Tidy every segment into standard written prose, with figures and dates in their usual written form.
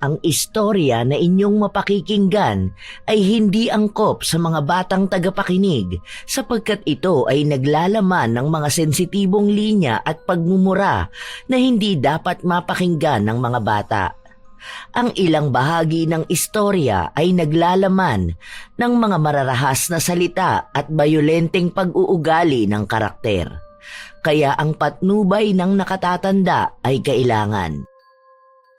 Ang istorya na inyong mapakikinggan ay hindi angkop sa mga batang tagapakinig sapagkat ito ay naglalaman ng mga sensitibong linya at pagmumura na hindi dapat mapakinggan ng mga bata. Ang ilang bahagi ng istorya ay naglalaman ng mga mararahas na salita at bayolenteng pag-uugali ng karakter. Kaya ang patnubay ng nakatatanda ay kailangan.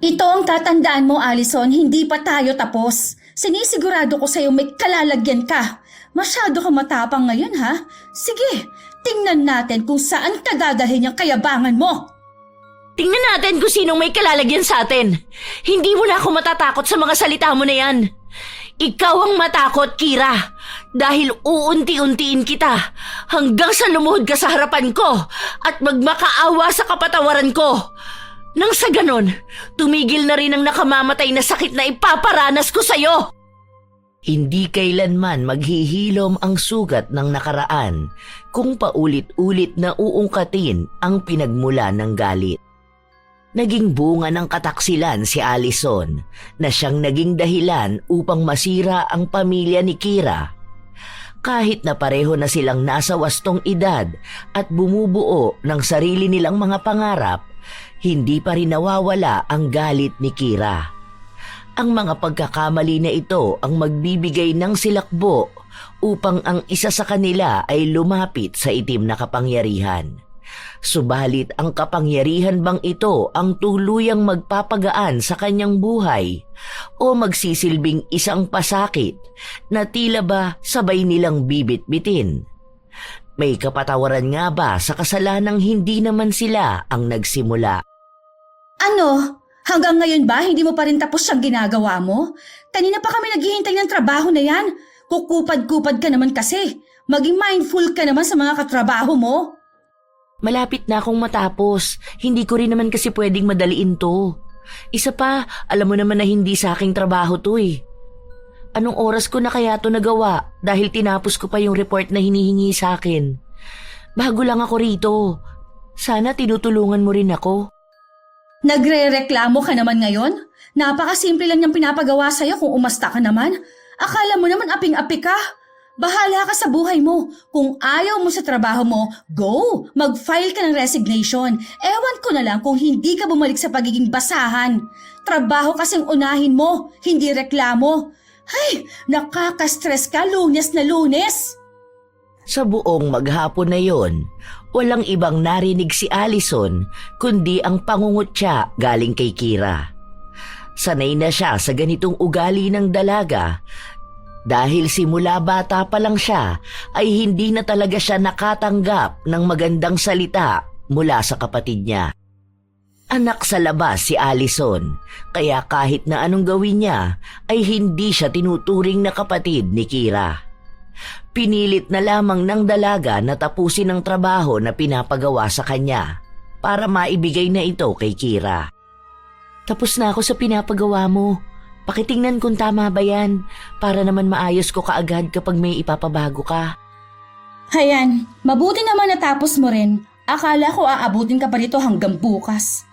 Ito ang tatandaan mo, Allison, hindi pa tayo tapos. Sinisigurado ko sa'yo may kalalagyan ka. Masyado ka matapang ngayon, ha? Sige, tingnan natin kung saan ka dadalhin yung kayabangan mo. Tingnan natin kung sinong may kalalagyan sa atin. Hindi mo na ako matatakot sa mga salita mo na yan. Ikaw ang matakot, Kira. Dahil uunti-untiin kita hanggang sa lumuhod ka sa harapan ko at magmakaawa sa kapatawaran ko. Nang sa ganon, tumigil na rin ang nakamamatay na sakit na ipaparanas ko sa'yo. Hindi kailanman maghihilom ang sugat ng nakaraan kung paulit-ulit na uungkatin ang pinagmula ng galit. Naging bunga ng kataksilan si Allison na siyang naging dahilan upang masira ang pamilya ni Kira. Kahit na pareho na silang nasa wastong edad at bumubuo ng sarili nilang mga pangarap, hindi pa rin nawawala ang galit ni Kira. Ang mga pagkakamali na ito ang magbibigay ng silakbo upang ang isa sa kanila ay lumapit sa itim na kapangyarihan. Subalit ang kapangyarihan bang ito ang tuluyang magpapagaan sa kanyang buhay o magsisilbing isang pasakit na tila ba sabay nilang bibit-bitin? May kapatawaran nga ba sa kasalanang hindi naman sila ang nagsimula? Ano? Hanggang ngayon ba hindi mo pa rin tapos siyang ginagawa mo? Kanina pa kami naghihintay ng trabaho na yan. Kukupad-kupad ka naman kasi. Maging mindful ka naman sa mga katrabaho mo. Malapit na akong matapos. Hindi ko rin naman kasi pwedeng madaliin to. Isa pa, alam mo naman na hindi sa aking trabaho to eh. Anong oras ko na kaya to nagawa dahil tinapos ko pa yung report na hinihingi sa akin? Bago lang ako rito. Sana tinutulungan mo rin ako. Nagre-reklamo ka naman ngayon? Napakasimple lang niyang pinapagawa sa'yo kung umasta ka naman. Akala mo naman aping-api ka. Bahala ka sa buhay mo. Kung ayaw mo sa trabaho mo, go! Mag-file ka ng resignation. Ewan ko na lang kung hindi ka bumalik sa pagiging basahan. Trabaho kasing unahin mo, hindi reklamo. Ay, nakaka-stress ka Lunes na Lunes. Sa buong maghapon na yon, walang ibang narinig si Allison kundi ang pangungutya galing kay Kira. Sanay na siya sa ganitong ugali ng dalaga dahil simula bata pa lang siya ay hindi na talaga siya nakatanggap ng magandang salita mula sa kapatid niya. Anak sa labas si Allison, kaya kahit na anong gawin niya ay hindi siya tinuturing na kapatid ni Kira. Pinilit na lamang ng dalaga na tapusin ang trabaho na pinapagawa sa kanya para maibigay na ito kay Kira. Tapos na ako sa pinapagawa mo. Pakitingnan kung tama ba yan para naman maayos ko kaagad kapag may ipapabago ka. Hayan, mabuti naman natapos mo rin. Akala ko aabutin ka pa rito hanggang bukas.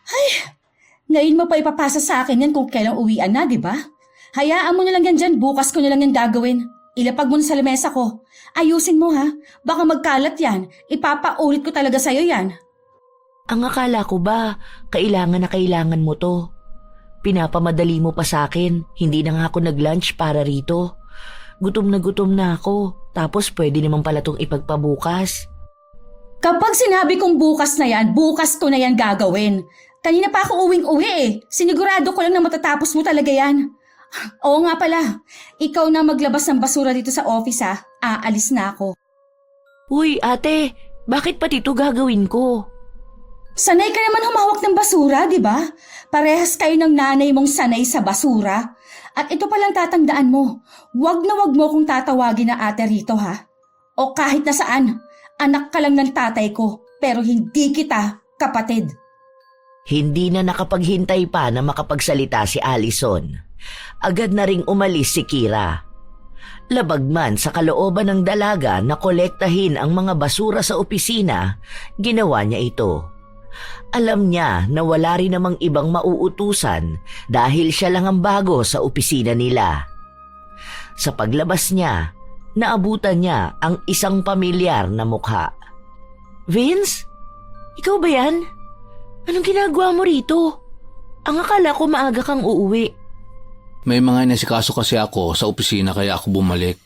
Ay, ngayon mo pa ipapasa sa akin yan kung kailang uwian na, di ba? Hayaan mo na lang yan dyan, bukas ko na lang yan gagawin. Ilapag mo na sa lamesa ko. Ayusin mo ha, baka magkalat yan. Ipapaulit ko talaga sa'yo yan. Ang akala ko ba, kailangan na kailangan mo to. Pinapamadali mo pa sa akin, hindi na nga ako nag-lunch para rito. Gutom na ako, tapos pwede naman pala tong ipagpabukas. Kapag sinabi kong bukas na yan, bukas ko na yan gagawin. Kanina pa ako uwing-uwi eh. Sinigurado ko lang na matatapos mo talaga yan. Oo nga pala, ikaw na maglabas ng basura dito sa office ha. Aalis na ako. Uy ate, bakit pati ito gagawin ko? Sanay ka naman humawak ng basura, di ba? Parehas kayo ng nanay mong sanay sa basura. At ito palang tatandaan mo, wag na wag mo kong tatawagin na ate rito ha. O kahit nasaan, anak ka lang ng tatay ko, pero hindi kita kapatid. Hindi na nakapaghintay pa na makapagsalita si Allison. Agad na ring umalis si Kira. Labag man sa kalooban ng dalaga na kolektahin ang mga basura sa opisina, ginawa niya ito. Alam niya na wala rin namang ibang mauutusan dahil siya lang ang bago sa opisina nila. Sa paglabas niya, naabutan niya ang isang pamilyar na mukha. Vince? Ikaw ba yan? Anong ginagawa mo rito? Ang akala ko maaga kang uuwi. May mga inasikaso kasi ako sa opisina kaya ako bumalik.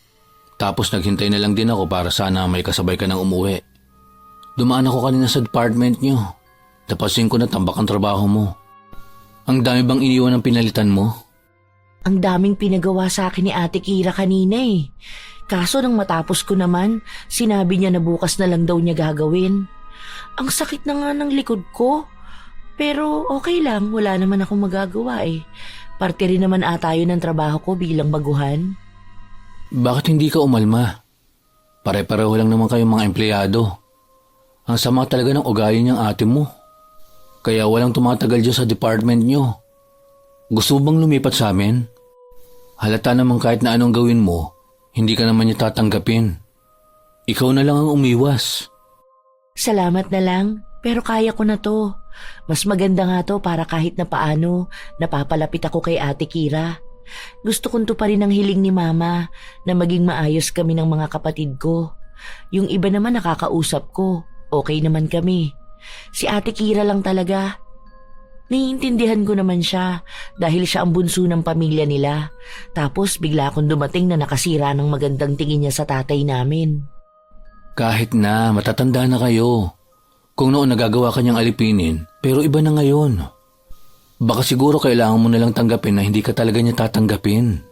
Tapos naghintay na lang din ako para sana may kasabay ka ng umuwi. Dumaan ako kanina sa department niyo. Napansin ko na tambak ang trabaho mo. Ang dami bang iniwan ng pinalitan mo? Ang daming pinagawa sa akin ni Ate Kira kanina eh. Kaso nang matapos ko naman, sinabi niya na bukas na lang daw niya gagawin. Ang sakit na nga ng likod ko. Pero okay lang, wala naman akong magagawa eh. Parte rin naman ata yun ng trabaho ko bilang baguhan. Bakit hindi ka umalma? Pare-pareho lang naman kayong mga empleyado. Ang sama talaga ng ugali niyang ate mo. Kaya walang tumatagal dyan sa department niyo. Gusto mo bang lumipat sa amin? Halata naman kahit na anong gawin mo, hindi ka naman niya tatanggapin. Ikaw na lang ang umiwas. Salamat na lang, pero kaya ko na to. Mas maganda nga to para kahit na paano, napapalapit ako kay Ate Kira. Gusto kong to pa rin ang hiling ni Mama na maging maayos kami ng mga kapatid ko. Yung iba naman nakakausap ko, okay naman kami. Si Ate Kira lang talaga. Naiintindihan ko naman siya dahil siya ang bunso ng pamilya nila. Tapos bigla akong dumating na nakasira ng magandang tingin niya sa tatay namin. Kahit na, matatanda na kayo. Kung noon nagagawa ka niyang alipinin, pero iba na ngayon. Baka siguro kailangan mo nalang tanggapin na hindi ka talaga niya tatanggapin.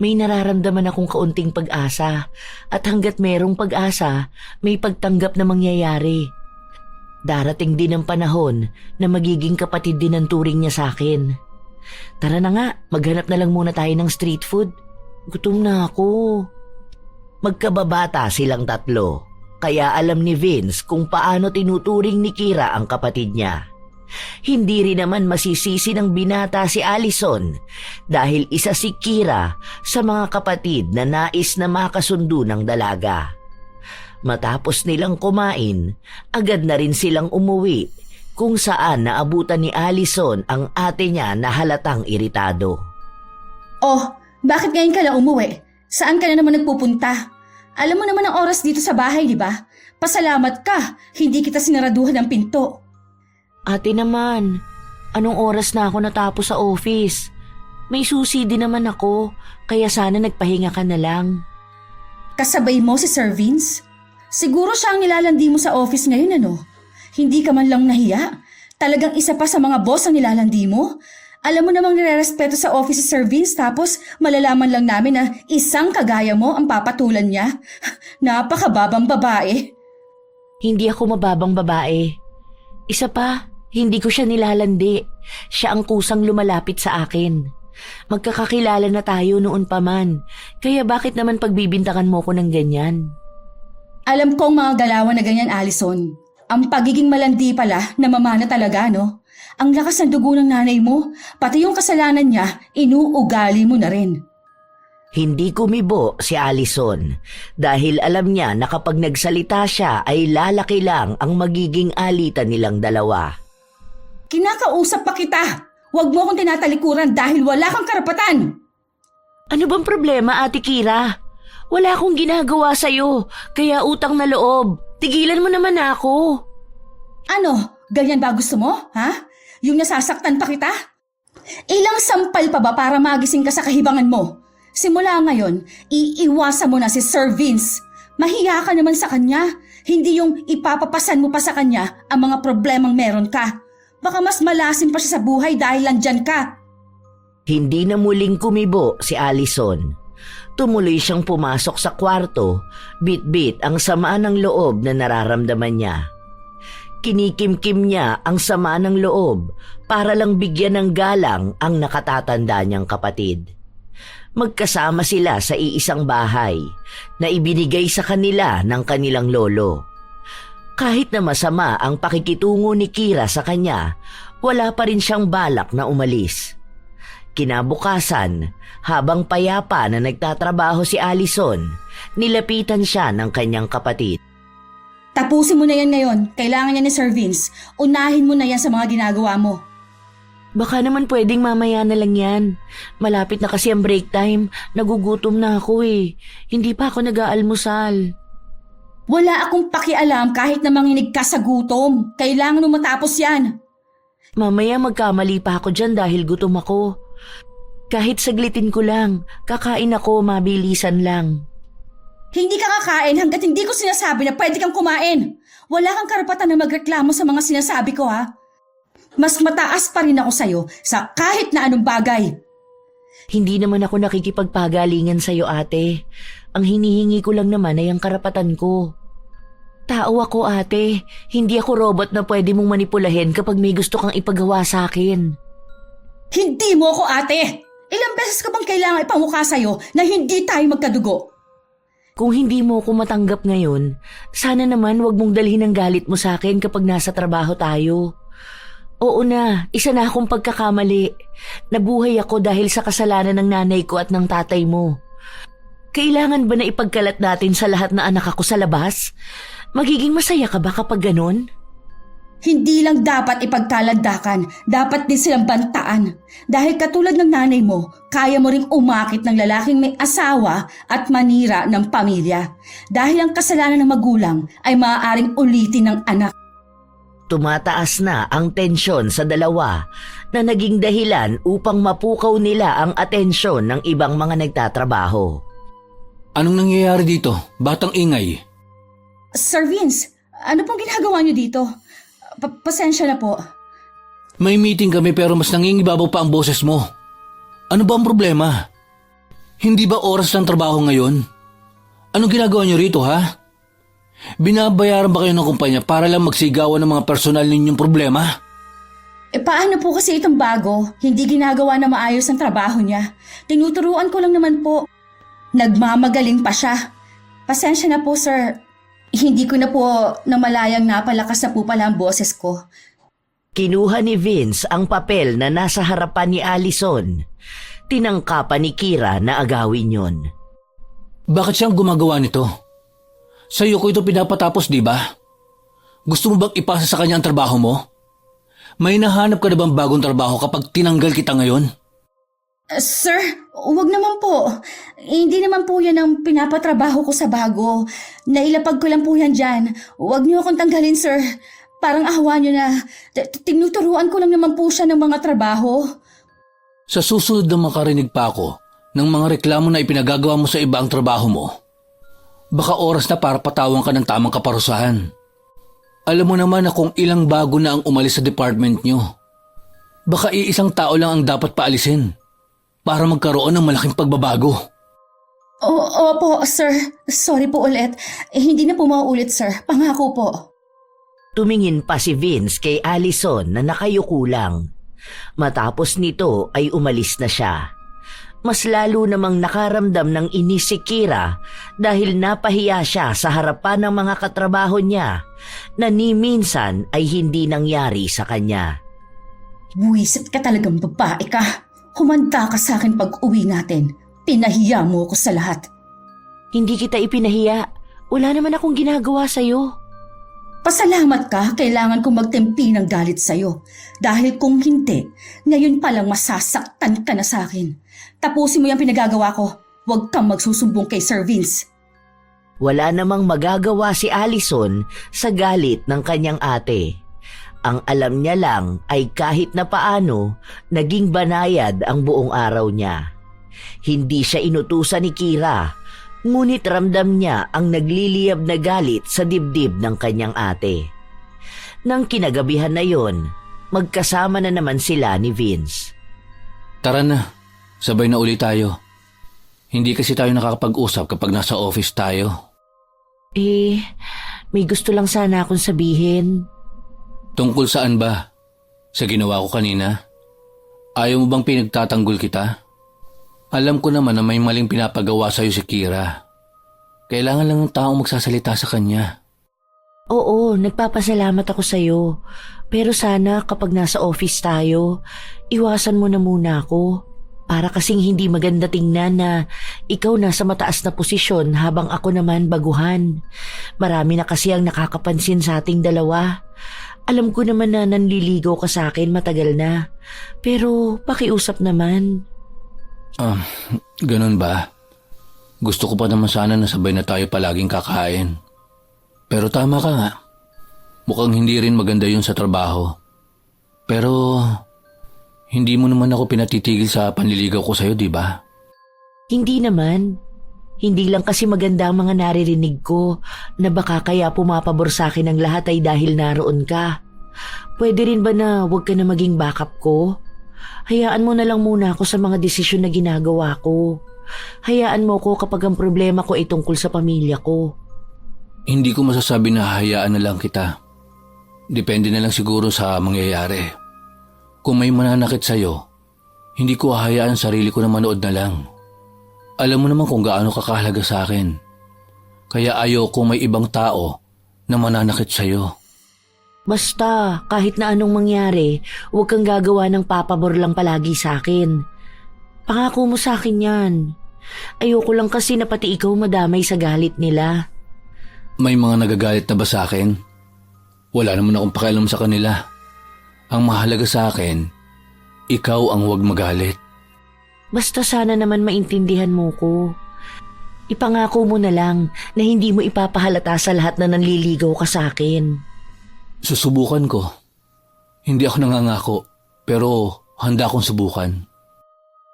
May nararamdaman akong kaunting pag-asa at hanggat merong pag-asa, may pagtanggap na mangyayari. Darating din ang panahon na magiging kapatid din ang turing niya sa akin. Tara na nga, maghanap na lang muna tayo ng street food. Gutom na ako. Magkababata silang tatlo, kaya alam ni Vince kung paano tinuturing ni Kira ang kapatid niya. Hindi rin naman masisisi ng binata si Allison dahil isa si Kira sa mga kapatid na nais na makasundo ng dalaga. Matapos nilang kumain, agad na rin silang umuwi kung saan naabutan ni Allison ang ate niya na halatang iritado. Oh, bakit ngayon ka lang umuwi? Saan ka na naman nagpupunta? Alam mo naman ang oras dito sa bahay, di ba? Pasalamat ka, hindi kita sinaraduhan ng pinto. Ate naman, anong oras na ako natapos sa office? May susi din naman ako, kaya sana nagpahinga ka na lang. Kasabay mo si Sir Vince? Siguro siya ang nilalandi mo sa office ngayon, ano? Hindi ka man lang nahiya. Talagang isa pa sa mga boss ang nilalandi mo. Alam mo namang nire-respeto sa office si Sir Vince tapos malalaman lang namin na isang kagaya mo ang papatulan niya. Napakababang babae. Hindi ako mababang babae. Isa pa, hindi ko siya nilalandi. Siya ang kusang lumalapit sa akin. Magkakakilala na tayo noon pa man. Kaya bakit naman pagbibintangan mo ko ng ganyan? Alam kong mga galawan na ganyan, Allison. Ang pagiging malandi pala, namamana talaga, no? Ang lakas ng dugo ng nanay mo, pati yung kasalanan niya, inuugali mo na rin. Hindi kumibo si Allison dahil alam niya na kapag nagsalita siya ay lalaki lang ang magiging alitan nilang dalawa. Kinakausap pa kita! Huwag mo akong tinatalikuran dahil wala kang karapatan! Ano bang problema, Ate Kira? Wala akong ginagawa sa'yo, kaya utang na loob. Tigilan mo naman ako. Ano? Ganyan ba gusto mo? Ha? Yung nasasaktan pa kita? Ilang sampal pa ba para magising ka sa kahibangan mo? Simula ngayon, iiwasan mo na si Sir Vince. Mahiya ka naman sa kanya. Hindi yung ipapapasan mo pa sa kanya ang mga problemang meron ka. Baka mas malasim pa siya sa buhay dahil landyan ka. Hindi na muling kumibo si Allison. Tumuloy siyang pumasok sa kwarto, bit-bit ang sama ng loob na nararamdaman niya. Kinikimkim niya ang sama ng loob para lang bigyan ng galang ang nakatatanda niyang kapatid. Magkasama sila sa iisang bahay na ibinigay sa kanila ng kanilang lolo. Kahit na masama ang pakikitungo ni Kira sa kanya, wala pa rin siyang balak na umalis. Kinabukasan, habang payapa na nagtatrabaho si Allison, nilapitan siya ng kanyang kapatid. Tapusin mo na yan ngayon. Kailangan yan ni Sir Vince. Unahin mo na yan sa mga ginagawa mo. Baka naman pwedeng mamaya na lang yan. Malapit na kasi ang break time. Nagugutom na ako eh. Hindi pa ako nag-aalmusal. Wala akong pakialam kahit na manginig ka sa gutom. Kailangan mo matapos yan. Mamaya magkamali pa ako dyan dahil gutom ako. Kahit saglitin ko lang, kakain ako, mabilisan lang. Hindi ka kakain hanggat hindi ko sinasabi na pwede kang kumain. Wala kang karapatan na magreklamo sa mga sinasabi ko, ha? Mas mataas pa rin ako sa'yo sa kahit na anong bagay. Hindi naman ako nakikipagpagalingan sa'yo, ate. Ang hinihingi ko lang naman ay ang karapatan ko. Tao ako, ate. Hindi ako robot na pwede mong manipulahin kapag may gusto kang ipagawa sa akin. Hindi mo ako ate! Ilang beses ko bang kailangan ipamukha sa'yo na hindi tayo magkadugo? Kung hindi mo ako matanggap ngayon, sana naman wag mong dalhin ang galit mo sa akin kapag nasa trabaho tayo. Oo na, isa na akong pagkakamali. Nabuhay ako dahil sa kasalanan ng nanay ko at ng tatay mo. Kailangan ba na ipagkalat natin sa lahat na anak ako sa labas? Magiging masaya ka ba kapag ganon? Hindi lang dapat ipagkalandakan, dapat din silang bantaan. Dahil katulad ng nanay mo, kaya mo ring umakit ng lalaking may asawa at manira ng pamilya. Dahil ang kasalanan ng magulang ay maaaring ulitin ng anak. Tumataas na ang tensyon sa dalawa na naging dahilan upang mapukaw nila ang atensyon ng ibang mga nagtatrabaho. Anong nangyayari dito? Batang ingay. Sir Vince, ano pong ginagawa niyo dito? Pasensya na po. May meeting kami pero mas nangingibabaw pa ang boses mo. Ano ba ang problema? Hindi ba oras ng trabaho ngayon? Anong ginagawa niyo rito, ha? Binabayaran ba kayo ng kumpanya para lang magsigawan ng mga personal ninyong problema? Paano po kasi itong bago? Hindi ginagawa na maayos ang trabaho niya. Tinuturuan ko lang naman po. Nagmamagaling pa siya. Pasensya na po, sir. Hindi ko na po namalayang napalakas na po pala ang boses ko. Kinuha ni Vince ang papel na nasa harapan ni Allison. Tinangkapan ni Kira na agawin yon. Bakit siyang gumagawa nito? Sa'yo ko ito pinapatapos, di ba? Gusto mo bang ipasa sa kanya ang trabaho mo? May nahanap ka na bang bagong trabaho kapag tinanggal kita ngayon? Sir, wag naman po. Hindi naman po yan ang pinapatrabaho ko sa bago. Nailapag ko lang po yan dyan. Wag niyo akong tanggalin, sir. Parang ahawa niyo na. Tinuturuan ko lang naman po siya ng mga trabaho. Sa susunod na makarinig pa ako ng mga reklamo na ipinagagawa mo sa iba ang trabaho mo, baka oras na para patawan ka ng tamang kaparusahan. Alam mo naman na kung ilang bago na ang umalis sa department nyo. Baka iisang tao lang ang dapat paalisin para magkaroon ng malaking pagbabago. Opo, sir. Sorry po ulit. Hindi na po mauulit, sir. Pangako po. Tumingin pa si Vince kay Allison na nakayuko lang. Matapos nito ay umalis na siya. Mas lalo namang nakaramdam ng inis si Kira dahil napahiya siya sa harapan ng mga katrabaho niya na ni minsan ay hindi nangyari sa kanya. Buwisit ka talagang babae ka. Humanda ka sa akin pag uwi natin. Pinahiya mo ako sa lahat. Hindi kita ipinahiya. Wala naman akong ginagawa sa'yo. Pasalamat ka, kailangan kong magtempi ng galit sa'yo. Dahil kung hindi, ngayon palang masasaktan ka na sa akin. Tapusin mo yung pinagagawa ko. Huwag kang magsusumbong kay Sir Vince. Wala namang magagawa si Allison sa galit ng kanyang ate. Ang alam niya lang ay kahit na paano, naging banayad ang buong araw niya. Hindi siya inutusan ni Kira, ngunit ramdam niya ang nagliliyab na galit sa dibdib ng kanyang ate. Nang kinagabihan na yon, magkasama na naman sila ni Vince. Tara na, sabay na uli tayo. Hindi kasi tayo nakakapag-usap kapag nasa office tayo. May gusto lang sana akong sabihin. Tungkol saan ba? Sa ginawa ko kanina? Ayaw mo bang pinagtatanggol kita? Alam ko naman na may maling pinapagawa sa'yo si Kira. Kailangan lang ng taong magsasalita sa kanya. Oo, nagpapasalamat ako sa'yo. Pero sana kapag nasa office tayo, iwasan mo na muna ako. Para kasing hindi maganda tingnan na ikaw nasa mataas na posisyon habang ako naman baguhan. Marami na kasi ang nakakapansin sa ating dalawa. Alam ko naman na nanliligaw ka sa akin matagal na. Pero pakiusap naman. Ganun ba? Gusto ko pa naman sana na sabay na tayo palaging kakain. Pero tama ka nga. Mukhang hindi rin maganda yun sa trabaho. Pero hindi mo naman ako pinatitigil sa panliligaw ko sa'yo, di ba? Hindi naman. Hindi lang kasi maganda ang mga naririnig ko na baka kaya pumapabor sa akin ang lahat ay dahil naroon ka. Pwede rin ba na huwag ka na maging backup ko? Hayaan mo na lang muna ako sa mga desisyon na ginagawa ko. Hayaan mo ko kapag ang problema ko ay tungkol sa pamilya ko. Hindi ko masasabi na hayaan na lang kita. Depende na lang siguro sa mangyayari. Kung may mananakit sa'yo, hindi ko hahayaan sarili ko na manood na lang. Alam mo naman kung gaano kakahalaga sa akin. Kaya ayoko may ibang tao na mananakit sa'yo. Basta, kahit na anong mangyari, huwag kang gagawa ng papabor lang palagi sa akin. Pangako mo sa akin yan. Ayoko lang kasi na pati ikaw madamay sa galit nila. May mga nagagalit na ba sa akin? Wala naman akong pakialam sa kanila. Ang mahalaga sa akin, ikaw ang huwag magalit. Basta sana naman maintindihan mo ko. Ipangako mo na lang na hindi mo ipapahalata sa lahat na nanliligaw ka sa akin. Susubukan ko. Hindi ako nangangako, pero handa akong subukan.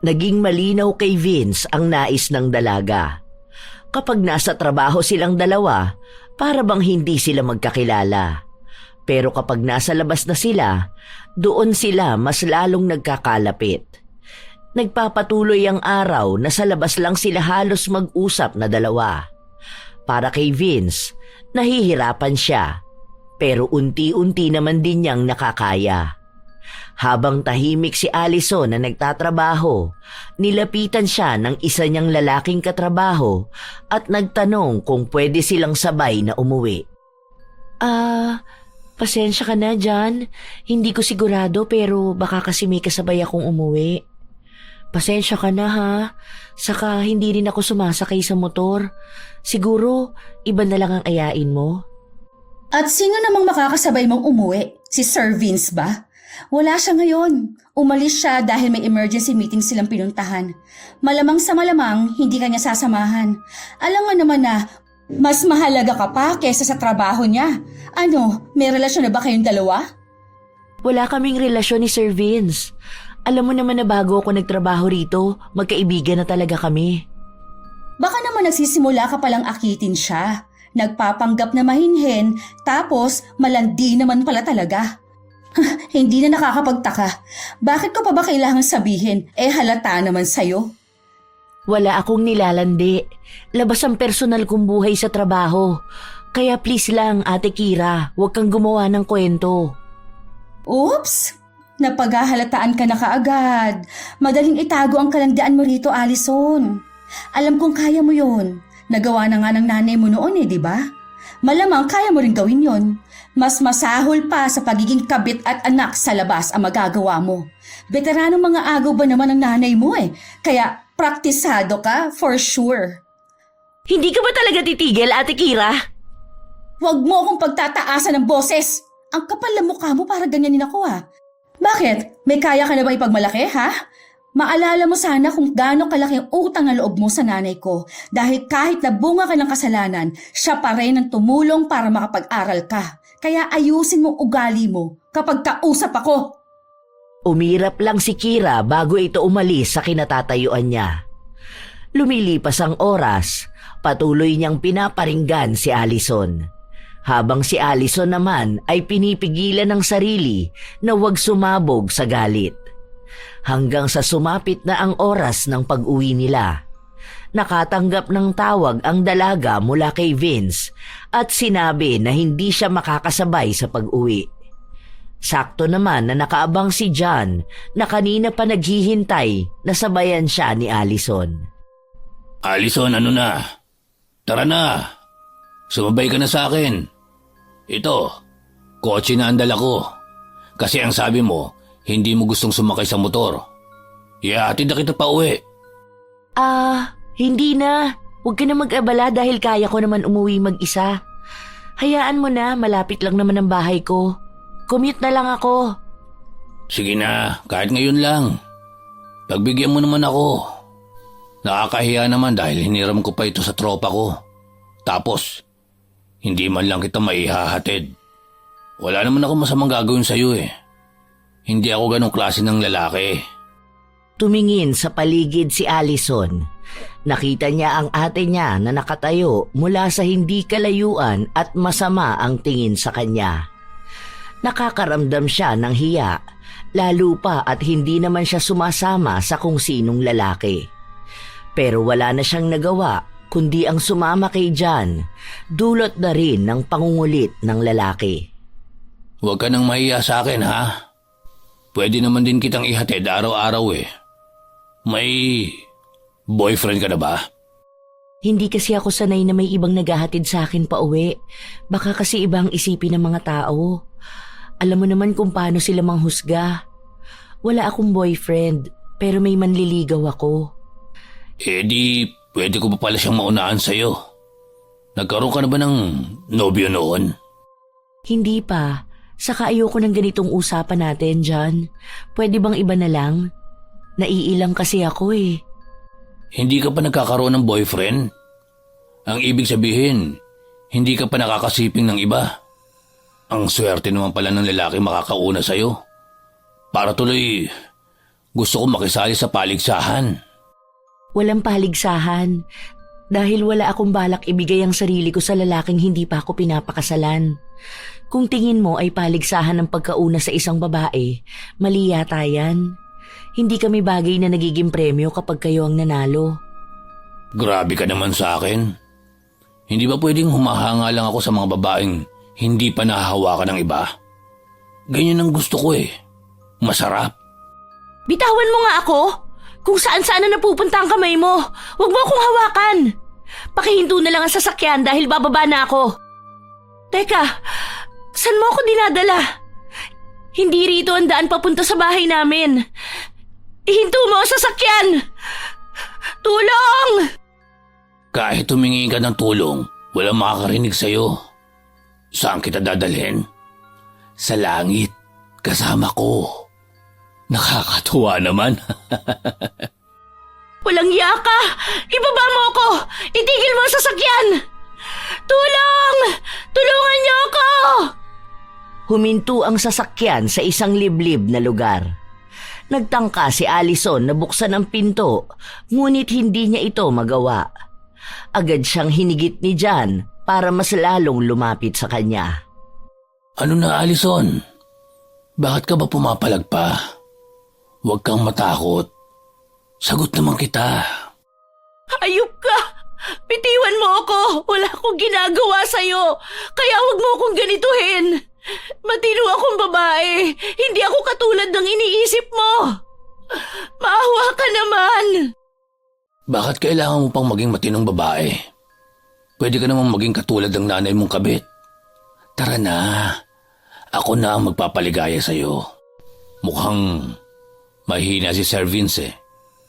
Naging malinaw kay Vince ang nais ng dalaga. Kapag nasa trabaho silang dalawa, para bang hindi sila magkakilala. Pero kapag nasa labas na sila, doon sila mas lalong nagkakalapit. Nagpapatuloy ang araw na sa labas lang sila halos mag-usap na dalawa. Para kay Vince, nahihirapan siya, pero unti-unti naman din niyang nakakaya. Habang tahimik si Allison na nagtatrabaho, nilapitan siya ng isa niyang lalaking katrabaho at nagtanong kung pwede silang sabay na umuwi. Pasensya ka na dyan. Hindi ko sigurado pero baka kasi may kasabay akong umuwi. Pasensya ka na ha. Saka hindi rin ako sumasakay sa motor. Siguro iba na lang ang ayain mo. At sino namang makakasabay mong umuwi? Si Sir Vince ba? Wala siya ngayon. Umalis siya dahil may emergency meeting silang pinuntahan. Malamang sa malamang, hindi ka niya sasamahan. Alam nga naman na mas mahalaga ka pa kesa sa trabaho niya. Ano, may relasyon na ba kayong dalawa? Wala kaming relasyon ni Sir Vince. Alam mo naman na bago ako nagtrabaho rito, magkaibigan na talaga kami. Baka naman nagsisimula ka palang akitin siya. Nagpapanggap na mahinhin, tapos malandi naman pala talaga. Hindi na nakakapagtaka. Bakit ko pa ba kailangan sabihin? Halata naman sa'yo. Wala akong nilalandi. Labas ang personal kong buhay sa trabaho. Kaya please lang, Ate Kira, huwag kang gumawa ng kwento. Oops! Napaghahalataan ka na kaagad. Madaling itago ang kalandian mo rito, Allison. Alam kong kaya mo yon. Nagawa na nga ng nanay mo noon di ba? Malamang kaya mo rin gawin yon. Mas masahol pa sa pagiging kabit at anak sa labas ang magagawa mo. Veteranong mga agaw ba naman ang nanay mo Kaya praktisado ka for sure. Hindi ka ba talaga titigil, Ate Kira? Huwag mo akong pagtataasan ng boses. Ang kapal ng mukha mo para ganyanin ako Bakit? May kaya ka na ba ipagmalaki Maalala mo sana kung gaano kalaki ang utang na loob mo sa nanay ko dahil kahit nabunga ka ng kasalanan, siya pa rin ang tumulong para makapag-aral ka. Kaya ayusin mong ugali mo kapag kausap ako. Umirap lang si Kira bago ito umalis sa kinatatayuan niya. Lumilipas ang oras, patuloy niyang pinaparinggan si Allison. Habang si Allison naman ay pinipigilan ng sarili na huwag sumabog sa galit. Hanggang sa sumapit na ang oras ng pag-uwi nila. Nakatanggap ng tawag ang dalaga mula kay Vince at sinabi na hindi siya makakasabay sa pag-uwi. Sakto naman na nakaabang si John na kanina pa naghihintay na sabayan siya ni Allison. Allison, ano na? Tara na. Sumabay ka na sa akin. Ito, kotse na ang dala ko. Kasi ang sabi mo, hindi mo gustong sumakay sa motor. Ihatid na kita pa uwi. Hindi na. Huwag ka na mag-abala dahil kaya ko naman umuwi mag-isa. Hayaan mo na, malapit lang naman ang bahay ko. Commute na lang ako. Sige na, kahit ngayon lang. Pagbigyan mo naman ako. Nakakahiya naman dahil hiniram ko pa ito sa tropa ko. Tapos, hindi man lang kita maihahatid. Wala naman ako masamang gagawin sa'yo eh. Hindi ako ganong klase ng lalaki. Tumingin sa paligid si Allison. Nakita niya ang ate niya na nakatayo mula sa hindi kalayuan at masama ang tingin sa kanya. Nakakaramdam siya ng hiya, lalo pa at hindi naman siya sumasama sa kung sinong lalaki. Pero wala na siyang nagawa kundi ang sumama kay John, dulot na rin ng pangungulit ng lalaki. Huwag ka nang mahiya sa akin ha. Pwede naman din kitang ihatid araw-araw eh. May boyfriend ka na ba? Hindi kasi ako sanay na may ibang naghahatid sa akin pa uwi. Baka kasi ibang isipin ng mga tao. Alam mo naman kung paano sila manghusga. Wala akong boyfriend, pero may manliligaw ako. Eh di, pwede ko pa pala siyang maunahan sa'yo. Nagkaroon ka na ba ng nobyo noon? Hindi pa. Saka ayoko ng ganitong usapan natin, John. Pwede bang iba na lang? Naiilang kasi ako eh. Hindi ka pa nagkakaroon ng boyfriend? Ang ibig sabihin, hindi ka pa nakakasiping ng iba. Ang swerte naman pala ng lalaki makakauna sa'yo. Para tuloy, gusto ko makisali sa paligsahan. Walang paligsahan. Dahil wala akong balak ibigay ang sarili ko sa lalaking hindi pa ako pinapakasalan. Kung tingin mo ay paligsahan ng pagkauna sa isang babae, mali yata yan. Hindi kami bagay na nagiging premyo kapag kayo ang nanalo. Grabe ka naman sa akin. Hindi ba pwedeng humahanga lang ako sa mga babaeng hindi pa nahahawakan ng iba? Ganyan ang gusto ko eh. Masarap. Bitawan mo nga ako! Kung saan-saan na napupunta ang kamay mo, huwag mo akong hawakan! Pakihinto na lang ang sasakyan dahil bababa na ako. Teka, saan mo ako dinadala? Hindi rito ang daan papunta sa bahay namin. Ihinto mo ang sasakyan! Tulong! Kahit humingi ka ng tulong, walang makakarinig sa'yo. Saan kita dadalhin? Sa langit, kasama ko. Nakakatuwa naman. Walang yaka! Ibaba mo ako! Itigil mo ang sasakyan! Tulong! Tulungan niyo ako! Huminto ang sasakyan sa isang liblib na lugar. Nagtangka si Allison na buksan ang pinto, ngunit hindi niya ito magawa. Agad siyang hinigit ni John para mas lalong lumapit sa kanya. Ano na, Allison? Bakit ka ba pumapalag pa? Huwag kang matakot. Sagot naman kita. Ayup ka! Bitiwan mo ako! Wala akong ginagawa sa'yo! Kaya huwag mo akong ganituhin! Matino akong babae! Hindi ako katulad ng iniisip mo! Maawa ka naman! Bakit kailangan mo pang maging matinong babae? Pwede ka namang maging katulad ng nanay mong kabit. Tara na. Ako na ang magpapaligaya sa'yo. Mukhang mahina si Sir Vince eh.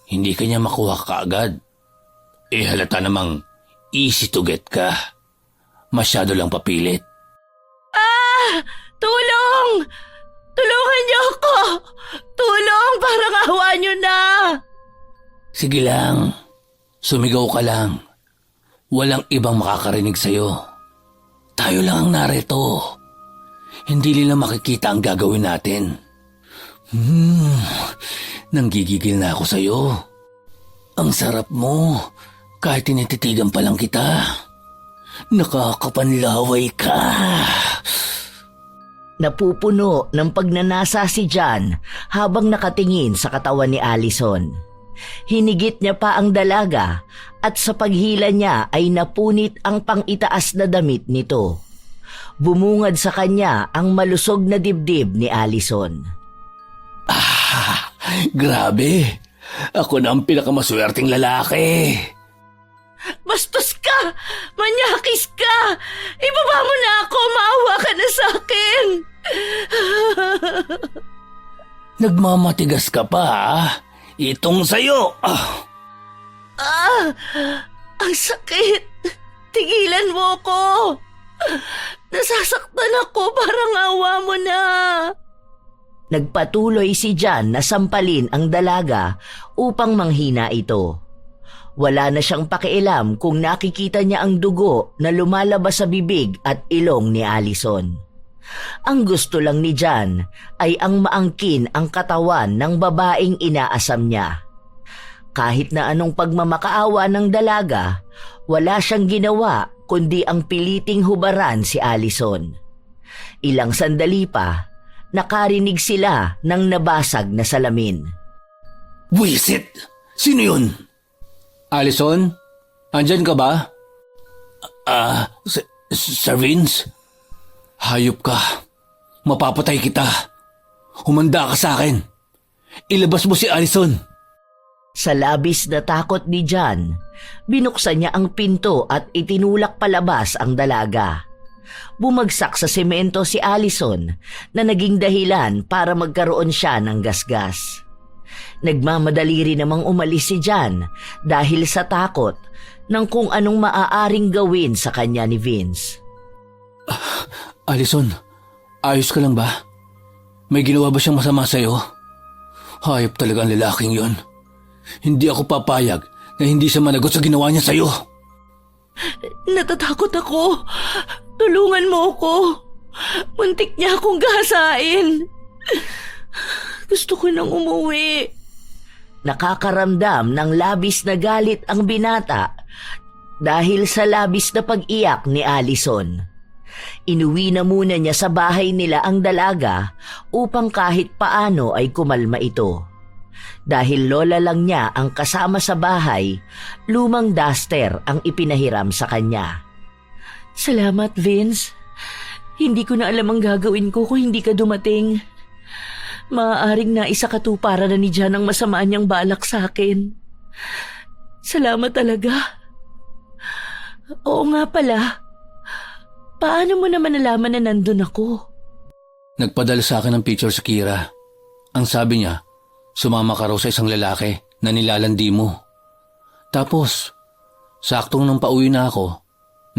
Hindi ka niya makuha kaagad. Eh halata namang easy to get ka. Masyado lang papilit. Tulong! Tulungan niyo ako! Tulong! Parang awa niyo na! Sige lang. Sumigaw ka lang. Walang ibang makakarinig sa'yo. Tayo lang ang narito. Hindi nila makikita ang gagawin natin. Nanggigigil na ako sa'yo. Ang sarap mo. Kahit tinititigan pa lang kita. Nakakapanlaway ka. Napupuno ng pagnanasa si John habang nakatingin sa katawan ni Allison. Hinigit niya pa ang dalaga at sa paghila niya ay napunit ang pang-itaas na damit nito. Bumungad sa kanya ang malusog na dibdib ni Allison. Grabe. Ako na ang pinakamaswerteng lalaki. Bastos ka! Manyakis ka! Ibaba mo na ako! Maawa ka na sa akin! Nagmamatigas ka pa ha? Itong sayo! Ang sakit! Tigilan mo ko! Nasasaktan ako, parang awa mo na! Nagpatuloy si Jan na sampalin ang dalaga upang manghina ito. Wala na siyang pakialam kung nakikita niya ang dugo na lumalabas sa bibig at ilong ni Allison. Ang gusto lang ni Jan ay ang maangkin ang katawan ng babaeng inaasam niya. Kahit na anong pagmamakaawa ng dalaga, wala siyang ginawa kundi ang piliting hubaran si Allison. Ilang sandali pa, nakarinig sila ng nabasag na salamin. Wisit! Sino yun? Allison? Andyan ka ba? Sir Vince? Hayop ka. Mapapatay kita. Humanda ka sa akin. Ilabas mo si Allison. Sa labis na takot ni Jan, binuksan niya ang pinto at itinulak palabas ang dalaga. Bumagsak sa semento si Allison na naging dahilan para magkaroon siya ng gasgas. Nagmamadali rin namang umalis si Jan dahil sa takot ng kung anong maaaring gawin sa kanya ni Vince. Allison, ayos ka lang ba? May ginawa ba siyang masama sa'yo? Hayop talaga ang lalaking yon. Hindi ako papayag na hindi siya managot sa ginawa niya sa'yo. Natatakot ako. Tulungan mo ako. Muntik niya akong gahasain. Gusto ko nang umuwi. Nakakaramdam ng labis na galit ang binata dahil sa labis na pag-iyak ni Allison. Inuwi na muna niya sa bahay nila ang dalaga upang kahit paano ay kumalma ito. Dahil lola lang niya ang kasama sa bahay, lumang duster ang ipinahiram sa kanya. Salamat, Vince. Hindi ko na alam ang gagawin ko kung hindi ka dumating. Maaaring naisakatuparan na ni Jan ang masama niyang balak sa akin. Salamat talaga. Oo nga pala. Paano mo naman nalaman na nandun ako? Nagpadala sa akin ng picture si Kira. Ang sabi niya, sumama ka raw sa isang lalaki na nilalandi mo. Tapos, saktong nang pauwi na ako,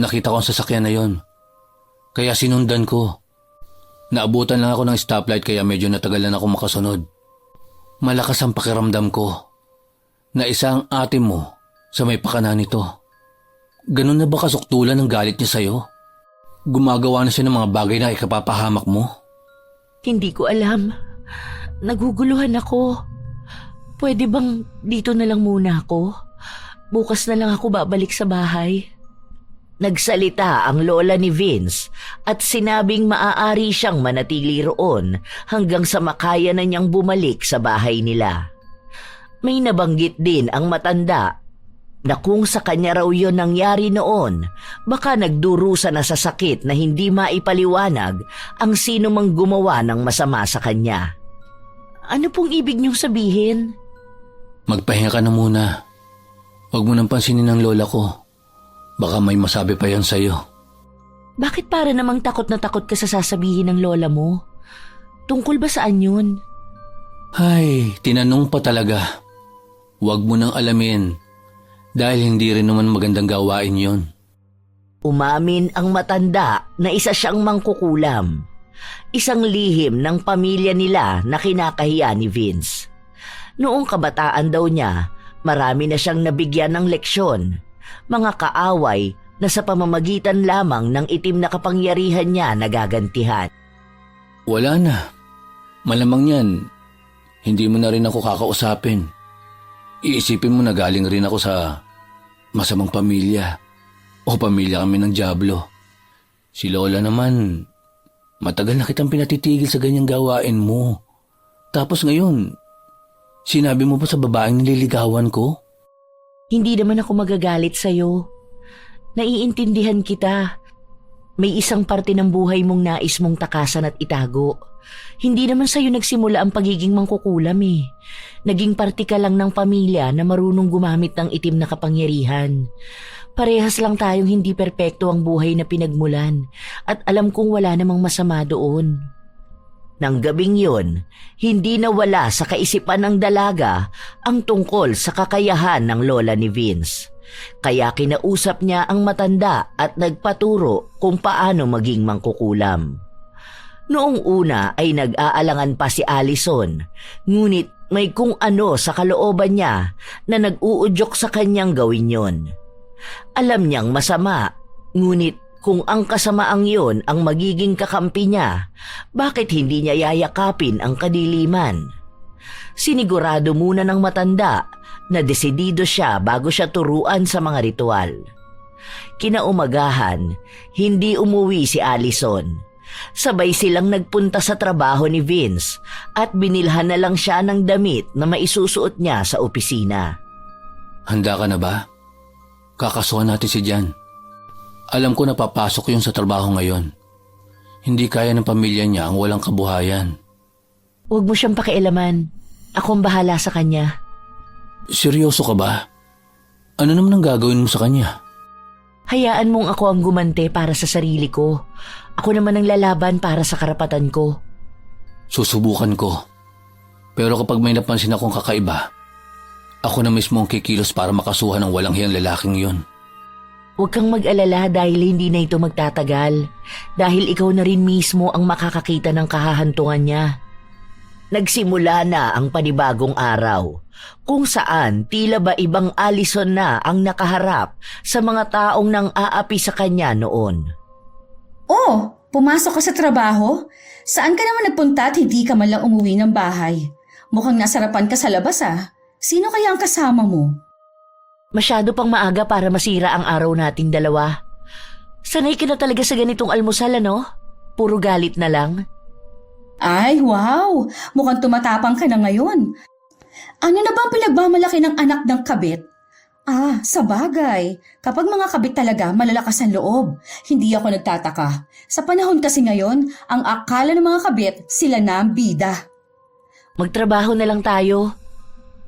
nakita ko ang sasakyan na yon. Kaya sinundan ko. Naabutan lang ako ng stoplight kaya medyo natagalan ako makasunod. Malakas ang pakiramdam ko na isa ang ate mo sa may pakana nito. Ganun na ba kasuktulan ng galit niya sa'yo? Gumagawa na siya ng mga bagay na ikapapahamak mo? Hindi ko alam. Naguguluhan ako. Pwede bang dito na lang muna ako? Bukas na lang ako babalik sa bahay. Nagsalita ang lola ni Vince at sinabing maaari siyang manatili roon hanggang sa makaya na niyang bumalik sa bahay nila. May nabanggit din ang matanda na kung sa kanya raw yun nangyari noon, baka nagdurusa na sa sakit na hindi maipaliwanag ang sino mang gumawa ng masama sa kanya. Ano pong ibig niyong sabihin? Magpahinga ka na muna. Huwag mo nang pansinin ng lola ko. Baka may masabi pa yan sa'yo. Bakit para namang takot na takot ka sa sasabihin ng lola mo? Tungkol ba saan yun? Ay, tinanong pa talaga. Huwag mo nang alamin. Dahil hindi rin naman magandang gawain yon. Umamin ang matanda na isa siyang mangkukulam. Isang lihim ng pamilya nila na kinakahiya ni Vince. Noong kabataan daw niya, marami na siyang nabigyan ng leksyon. Mga kaaway na sa pamamagitan lamang ng itim na kapangyarihan niya nagagantihan. Wala na. Malamang yan. Hindi mo na rin ako kakausapin. Iisipin mo na galing rin ako sa masamang pamilya. O pamilya kami ng dyablo. Si Lola naman, matagal na kitang pinatitigil sa ganyang gawain mo. Tapos ngayon, sinabi mo pa sa babaeng nililigawan ko? Hindi naman ako magagalit sa'yo. Naiintindihan kita. May isang parte ng buhay mong nais mong takasan at itago. Hindi naman sa'yo nagsimula ang pagiging mangkukulam eh. Naging parte ka lang ng pamilya na marunong gumamit ng itim na kapangyarihan. Parehas lang tayong hindi perpekto ang buhay na pinagmulan at alam kong wala namang masama doon. Nang gabing yun, hindi nawala sa kaisipan ng dalaga ang tungkol sa kakayahan ng lola ni Vince. Kaya kinausap niya ang matanda at nagpaturo kung paano maging mangkukulam. Noong una ay nag-aalangan pa si Allison, ngunit may kung ano sa kalooban niya na nag-uudyok sa kanyang gawin yon. Alam niyang masama, ngunit kung ang kasamaang yon ang magiging kakampi niya, bakit hindi niya yayakapin ang kadiliman? Sinigurado muna ng matanda na desidido siya bago siya turuan sa mga ritual. Kinaumagahan, hindi umuwi si Allison. Sabay silang nagpunta sa trabaho ni Vince at binilhan na lang siya ng damit na maisusuot niya sa opisina. Handa ka na ba? Kakasuhan natin si Jan. Alam ko na papasok yun sa trabaho ngayon. Hindi kaya ng pamilya niya ang walang kabuhayan. Huwag mo siyang pakialaman. Akong bahala sa kanya. Seryoso ka ba? Ano naman ang gagawin mo sa kanya? Hayaan mong ako ang gumante para sa sarili ko. Ako naman ang lalaban para sa karapatan ko. Susubukan ko. Pero kapag may napansin akong kakaiba, ako na mismo ang kikilos para makasuhan ng walang hiyang lalaking yun. Huwag kang mag-alala dahil hindi na ito magtatagal. Dahil ikaw na rin mismo ang makakakita ng kahahantungan niya. Nagsimula na ang panibagong araw, kung saan tila ba ibang Allison na ang nakaharap sa mga taong nang aapi sa kanya noon. Oh, pumasok ka sa trabaho? Saan ka naman nagpunta at hindi ka man lang umuwi ng bahay? Mukhang nasarapan ka sa labas ah. Sino kaya ang kasama mo? Masyado pang maaga para masira ang araw nating dalawa. Sanay ka na talaga sa ganitong almusal, ano? Puro galit na lang. Ay, wow! Mukhang tumatapang ka na ngayon. Ano na bang pinagmamalaki ng anak ng kabit? Ah, sa bagay. Kapag mga kabit talaga, malalakas ang loob. Hindi ako nagtataka. Sa panahon kasi ngayon, ang akala ng mga kabit, sila na ang bida. Magtrabaho na lang tayo.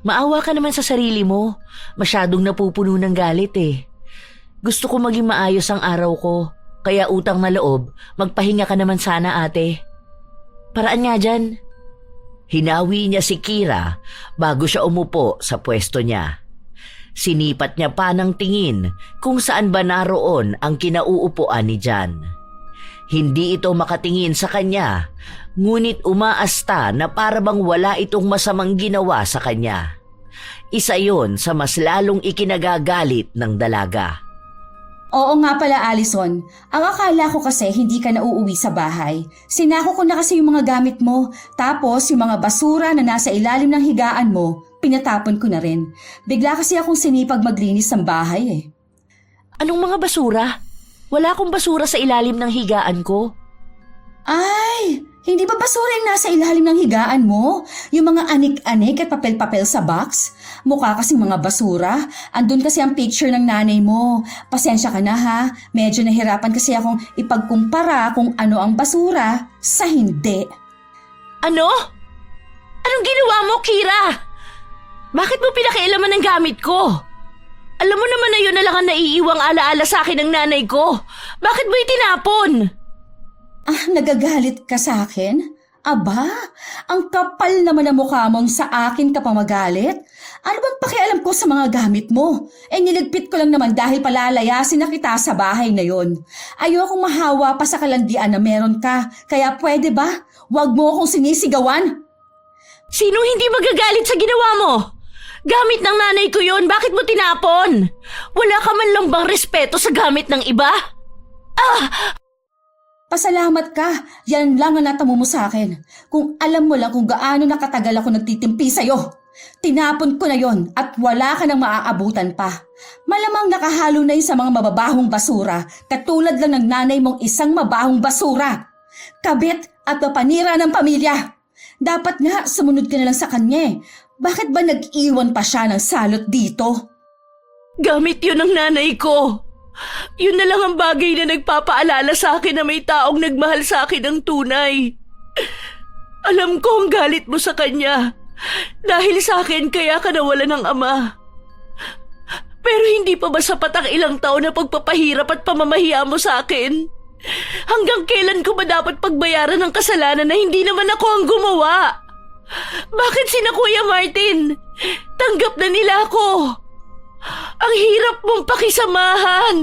Maawa ka naman sa sarili mo. Masyadong napupuno ng galit eh. Gusto ko maging maayos ang araw ko. Kaya utang na loob, magpahinga ka naman sana ate. Paraan nga dyan. Hinawi niya si Kira bago siya umupo sa pwesto niya. Sinipat niya pa ng tingin kung saan ba naroon ang kinauupuan ni Jan. Hindi ito makatingin sa kanya, ngunit umaasta na parabang wala itong masamang ginawa sa kanya. Isa yon sa mas lalong ikinagagalit ng dalaga. Oo nga pala, Allison. Ang akala ko kasi hindi ka na uuwi sa bahay. Sinako ko na kasi yung mga gamit mo. Tapos yung mga basura na nasa ilalim ng higaan mo, pinatapon ko na rin. Bigla kasi akong sinipag maglinis ng bahay eh. Anong mga basura? Wala akong basura sa ilalim ng higaan ko. Ay, hindi ba basura yung nasa ilalim ng higaan mo? Yung mga anik-anik at papel-papel sa box? Mukha kasing mga basura. Andun kasi ang picture ng nanay mo. Pasensya ka na ha. Medyo nahirapan kasi akong ipagkumpara kung ano ang basura sa hindi. Ano? Anong ginawa mo, Kira? Bakit mo pinakialaman ang gamit ko? Alam mo naman na yun na lang ang naiiwang alaala sa akin ng nanay ko. Bakit mo itinapon? Ah, nagagalit ka sa akin? Aba, ang kapal naman ang mukha mong sa akin ka pa magalit. Ano bang pakialam ko sa mga gamit mo? Niligpit ko lang naman dahil palalayasin na kita sa bahay na yon. Ayokong mahawa pa sa kalandian na meron ka. Kaya pwede ba? Huwag mo akong sinisigawan. Sino hindi magagalit sa ginawa mo? Gamit ng nanay ko yon, bakit mo tinapon? Wala ka man lang bang respeto sa gamit ng iba? Pasalamat ka. Yan lang ang natamo mo sa akin. Kung alam mo lang kung gaano nakatagal ako nagtitimpi sa'yo. Tinapon ko na yon at wala ka nang maaabutan pa. Malamang nakahalo na yun sa mga mababahong basura, katulad lang ng nanay mong isang mabahong basura. Kabit at papanira ng pamilya. Dapat nga sumunod ka na lang sa kanya. Bakit ba nag-iwan pa siya ng salot dito? Gamit yun ng nanay ko. Yun na lang ang bagay na nagpapaalala sa akin na may taong nagmahal sa akin ng tunay. Alam ko ang galit mo sa kanya. Dahil sa akin kaya ka nawala ng ama. Pero hindi pa ba sapat ang ilang taon na pagpapahirap at pamamahiya mo sa akin? Hanggang kailan ko ba dapat pagbayaran ng kasalanan na hindi naman ako ang gumawa? Bakit sina Kuya Martin? Tanggap na nila ako. Ang hirap mong pakisamahan.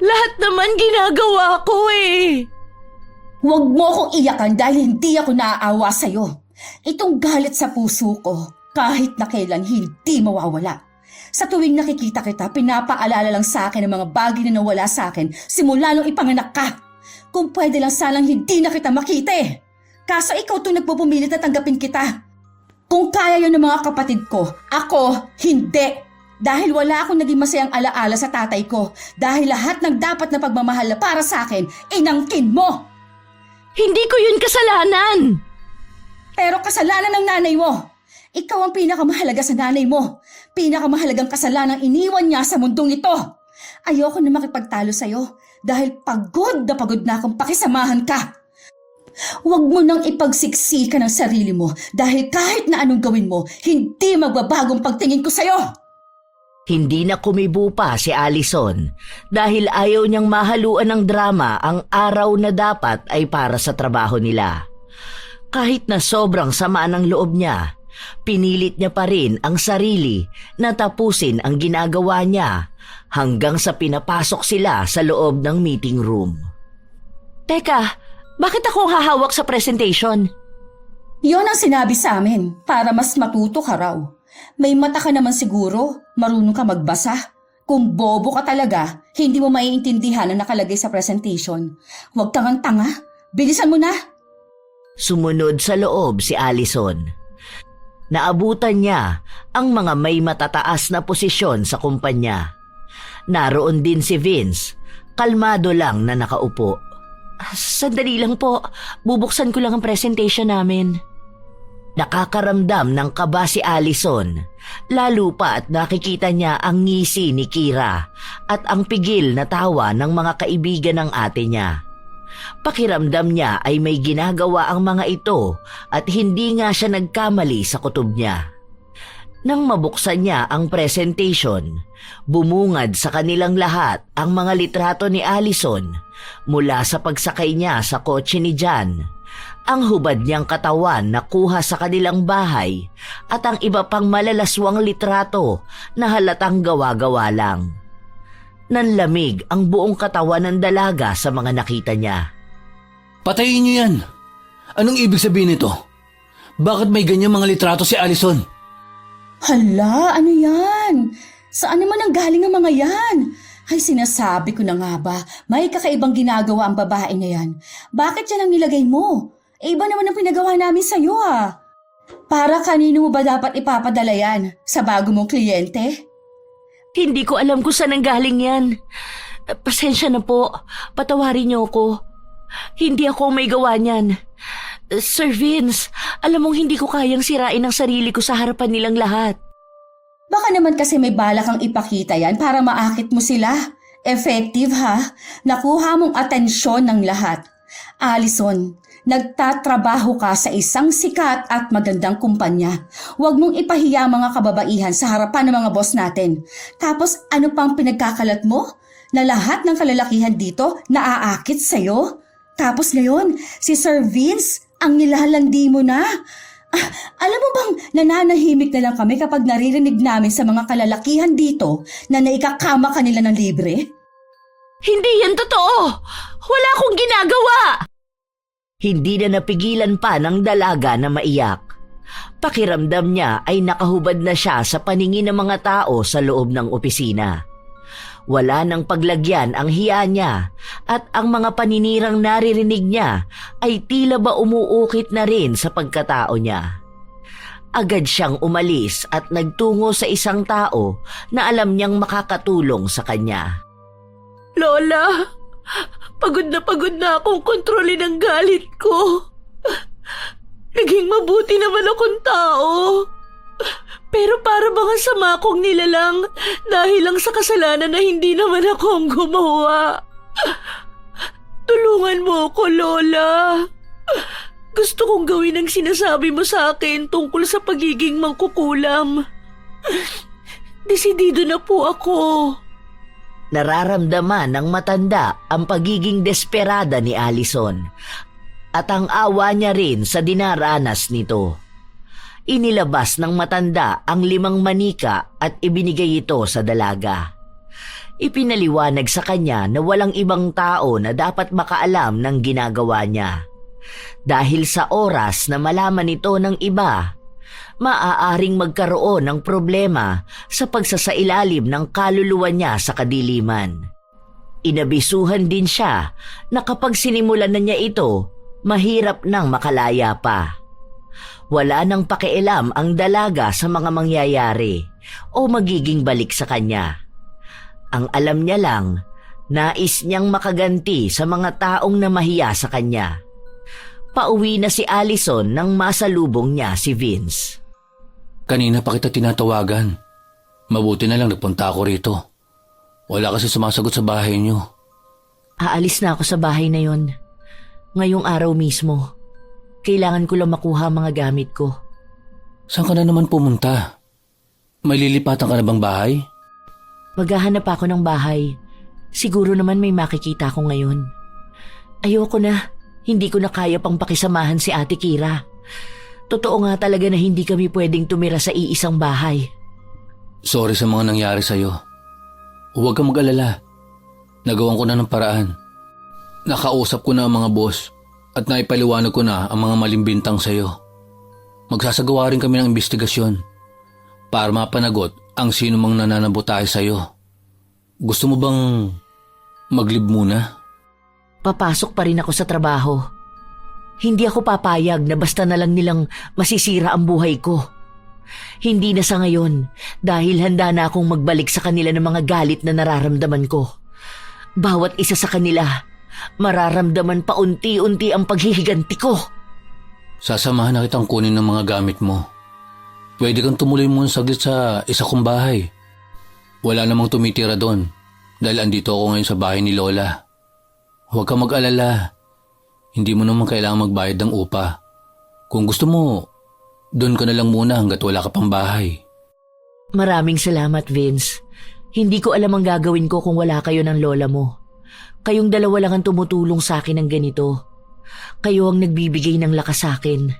Lahat naman ginagawa ko eh. Huwag mo akong iyakan dahil hindi ako naaawa sa'yo. Itong galit sa puso ko, kahit na kailan hindi mawawala. Sa tuwing nakikita kita, pinapaalala lang sa akin ang mga bagay na nawala sa akin simula nung ipanganak ka. Kung pwede lang sanang hindi na kita makita eh. Kaso ikaw itong nagpupumilit na tanggapin kita. Kung kaya yun ng mga kapatid ko, ako, hindi. Dahil wala akong naging masayang alaala sa tatay ko. Dahil lahat ng dapat na pagmamahal na para sa akin, inangkin mo. Hindi ko yun kasalanan. Pero kasalanan ng nanay mo. Ikaw ang pinakamahalaga sa nanay mo. Pinakamahalagang kasalanang iniwan niya sa mundong ito. Ayoko na makipagtalo sa'yo dahil pagod na akong pakisamahan ka. Huwag mo nang ipagsiksika ng sarili mo dahil kahit na anong gawin mo, hindi magbabagong pagtingin ko sa'yo. Hindi na kumibo pa si Allison dahil ayaw niyang mahaluan ng drama ang araw na dapat ay para sa trabaho nila. Kahit na sobrang sama ng loob niya, pinilit niya pa rin ang sarili na tapusin ang ginagawa niya hanggang sa pinapasok sila sa loob ng meeting room. Teka, bakit ako hahawak sa presentation? Yon ang sinabi sa amin para mas matuto ka raw. May mata ka naman siguro, marunong ka magbasa. Kung bobo ka talaga, hindi mo maiintindihan ang nakalagay sa presentation. Huwag kang tanga, bilisan mo na. Sumunod sa loob si Allison. Naabutan niya ang mga may matataas na posisyon sa kumpanya. Naroon din si Vince, kalmado lang na nakaupo. Sandali lang po, bubuksan ko lang ang presentation namin. Nakakaramdam ng kaba si Allison, lalo pa at nakikita niya ang ngisi ni Kira at ang pigil na tawa ng mga kaibigan ng ate niya. Pakiramdam niya ay may ginagawa ang mga ito at hindi nga siya nagkamali sa kutob niya. Nang mabuksan niya ang presentation, bumungad sa kanilang lahat ang mga litrato ni Allison mula sa pagsakay niya sa kotse ni John, ang hubad niyang katawan na kuha sa kanilang bahay at ang iba pang malalaswang litrato na halatang gawa-gawa lang. Nanlamig ang buong katawan ng dalaga sa mga nakita niya. Patayin niyo yan! Anong ibig sabihin nito? Bakit may ganyang mga litrato si Allison? Hala, ano yan? Saan naman ang galing ang mga yan? Ay, sinasabi ko na nga ba, may kakaibang ginagawa ang babae na yan. Bakit yan ang nilagay mo? Iba naman ang pinagawa namin sa'yo ah. Para kanino mo ba dapat ipapadala yan? Sa bago mong kliyente? Hindi ko alam kung saan ang galing yan. Pasensya na po, patawarin niyo ako. Hindi ako may gawa niyan. Sir Vince, alam mong hindi ko kayang sirain ang sarili ko sa harapan nilang lahat. Baka naman kasi may balak kang ipakita yan para maakit mo sila. Effective ha? Nakuha mong atensyon ng lahat. Allison, nagtatrabaho ka sa isang sikat at magandang kumpanya. Huwag mong ipahiya mga kababaihan sa harapan ng mga boss natin. Tapos ano pang pinagkakalat mo? Na lahat ng kalalakihan dito naaakit sa'yo? Tapos ngayon, si Sir Vince ang nilalandi mo na. Alam mo bang nananahimik na lang kami kapag naririnig namin sa mga kalalakihan dito na naikakama kanila ng libre? Hindi yan totoo! Wala akong ginagawa! Hindi na napigilan pa ng dalaga na maiyak. Pakiramdam niya ay nakahubad na siya sa paningin ng mga tao sa loob ng opisina. Wala nang paglagyan ang hiya niya at ang mga paninirang naririnig niya ay tila ba umuukit na rin sa pagkatao niya. Agad siyang umalis at nagtungo sa isang tao na alam niyang makakatulong sa kanya. Lola, pagod na akong kontrolin ang galit ko. Naging mabuti naman akong tao. Pero para bang ang sama kong nilalang dahil lang sa kasalanan na hindi naman ako ang gumawa. Tulungan mo ako, Lola. Gusto kong gawin ang sinasabi mo sa akin tungkol sa pagiging mangkukulam. Desidido na po ako. Nararamdaman ng matanda ang pagiging desperada ni Allison at ang awa niya rin sa dinaranas nito. Inilabas ng matanda ang 5 manika at ibinigay ito sa dalaga. Ipinaliwanag sa kanya na walang ibang tao na dapat makaalam ng ginagawa niya. Dahil sa oras na malaman ito ng iba, maaaring magkaroon ng problema sa pagsasailalim ng kaluluwa niya sa kadiliman. Inabisuhan din siya na kapag sinimulan na niya ito, mahirap nang makalaya pa. Wala nang pakialam ang dalaga sa mga mangyayari o magiging balik sa kanya. Ang alam niya lang, nais niyang makaganti sa mga taong namahiya sa kanya. Pauwi na si Allison nang masalubong niya si Vince. Kanina pa kita tinatawagan. Mabuti na lang nagpunta ako rito. Wala kasi sumasagot sa bahay niyo. Aalis na ako sa bahay na yon. Ngayong araw mismo. Kailangan ko lang makuha mga gamit ko. Saan ka na naman pumunta? May lilipatan ka na bang bahay? Maghahanap ako ng bahay. Siguro naman may makikita ko ngayon. Ayoko na. Hindi ko na kaya pang pakisamahan si Ate Kira. Totoo nga talaga na hindi kami pwedeng tumira sa iisang bahay. Sorry sa mga nangyari sa'yo. Huwag kang mag-alala. Nagawan ko na ng paraan. Nakausap ko na ang mga boss at naipaliwanag ko na ang mga malimbintang sa'yo. Magsasagawa rin kami ng investigasyon para mapanagot ang sino mang nananabotahe sa'yo. Gusto mo bang maglib muna? Papasok pa rin ako sa trabaho. Hindi ako papayag na basta na lang nilang masisira ang buhay ko. Hindi na sa ngayon dahil handa na akong magbalik sa kanila ng mga galit na nararamdaman ko. Bawat isa sa kanila, mararamdaman pa unti-unti ang paghihiganti ko. Sasamahan na kitang kunin ng mga gamit mo. Pwede kang tumuloy muna saglit sa isa kong bahay. Wala namang tumitira doon dahil andito ako ngayon sa bahay ni Lola. Huwag kang mag-alala. Hindi mo naman kailangang magbayad ng upa. Kung gusto mo, doon ka na lang muna hanggat wala ka pang bahay. Maraming salamat, Vince. Hindi ko alam ang gagawin ko kung wala kayo ng lola mo. Kayong dalawa lang ang tumutulong sa akin ng ganito. Kayo ang nagbibigay ng lakas sa akin.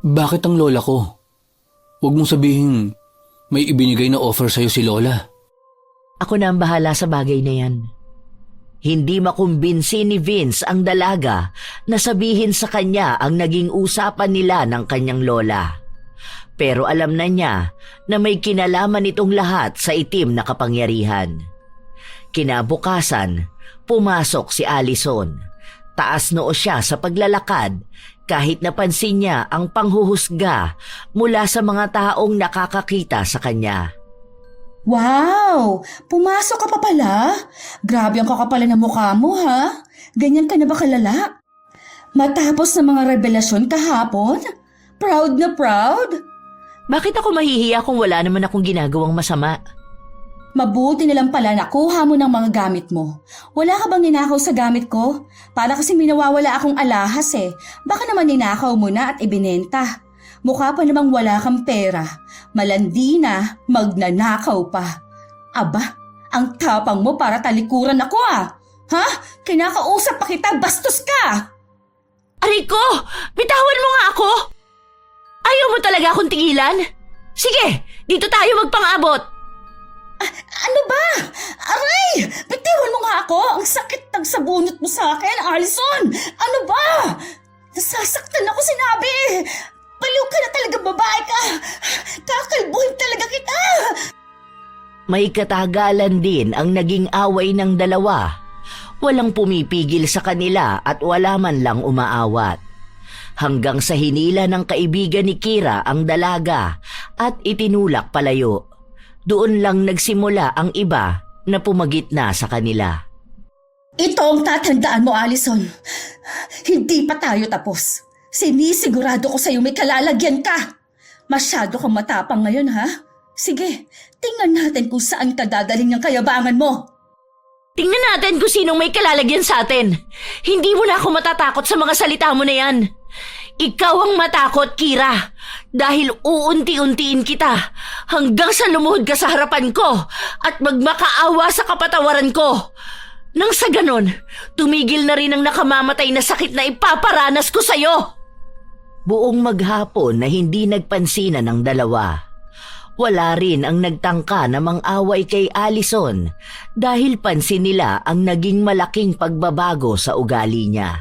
Bakit ang lola ko? Huwag mong sabihin may ibinigay na offer sa'yo si Lola. Ako na ang bahala sa bagay na yan. Hindi makumbinsi ni Vince ang dalaga na sabihin sa kanya ang naging usapan nila ng kanyang lola. Pero alam na niya na may kinalaman itong lahat sa itim na kapangyarihan. Kinabukasan, pumasok si Allison. Taas noo siya sa paglalakad kahit napansin niya ang panghuhusga mula sa mga taong nakakakita sa kanya. Wow! Pumasok ka pa pala? Grabe ang kakapala ng mukha mo, ha? Ganyan ka na ba kalala? Matapos ng mga revelasyon kahapon? Proud na proud? Bakit ako mahihiya kung wala naman akong ginagawang masama? Mabuti na lang pala nakuha mo ng mga gamit mo. Wala ka bang ninakaw sa gamit ko? Para kasi minawawala akong alahas eh. Baka naman ninakaw mo na at ibinenta. Mukha pa namang wala kang pera. Malandi na, magnanakaw pa. Aba, ang tapang mo para talikuran ako ah. Ha? Kinakausap pa kita, bastos ka! Aray ko! Bitawan mo nga ako! Ayaw mo talaga akong tigilan? Sige, dito tayo magpang-abot! Ano ba? Aray! Bitiwan mo nga ako! Ang sakit ng sabunot mo sa akin, Allison! Ano ba? Nasasaktan ako sinabi! Baliw ka na talaga, babae ka! Kakalbuhin talaga kita! May katagalan din ang naging away ng dalawa. Walang pumipigil sa kanila at wala man lang umaawat. Hanggang sa hinila ng kaibigan ni Kira ang dalaga at itinulak palayo. Doon lang nagsimula ang iba na pumagitna sa kanila. Ito ang tatandaan mo, Allison. Hindi pa tayo tapos. Sinisigurado ko sa'yo may kalalagyan ka. Masyado kang matapang ngayon, ha? Sige, tingnan natin kung saan ka dadaling ng kayabangan mo. Tingnan natin kung sinong may kalalagyan sa atin. Hindi mo na ako matatakot sa mga salita mo na yan. Ikaw ang matakot, Kira. Dahil uunti-untiin kita hanggang sa lumuhod ka sa harapan ko at magmakaawa sa kapatawaran ko. Nang sa ganon, tumigil na rin ang nakamamatay na sakit na ipaparanas ko sa'yo. Buong maghapon na hindi nagpansinan ng dalawa. Wala rin ang nagtangka na mang-away kay Allison dahil pansin nila ang naging malaking pagbabago sa ugali niya.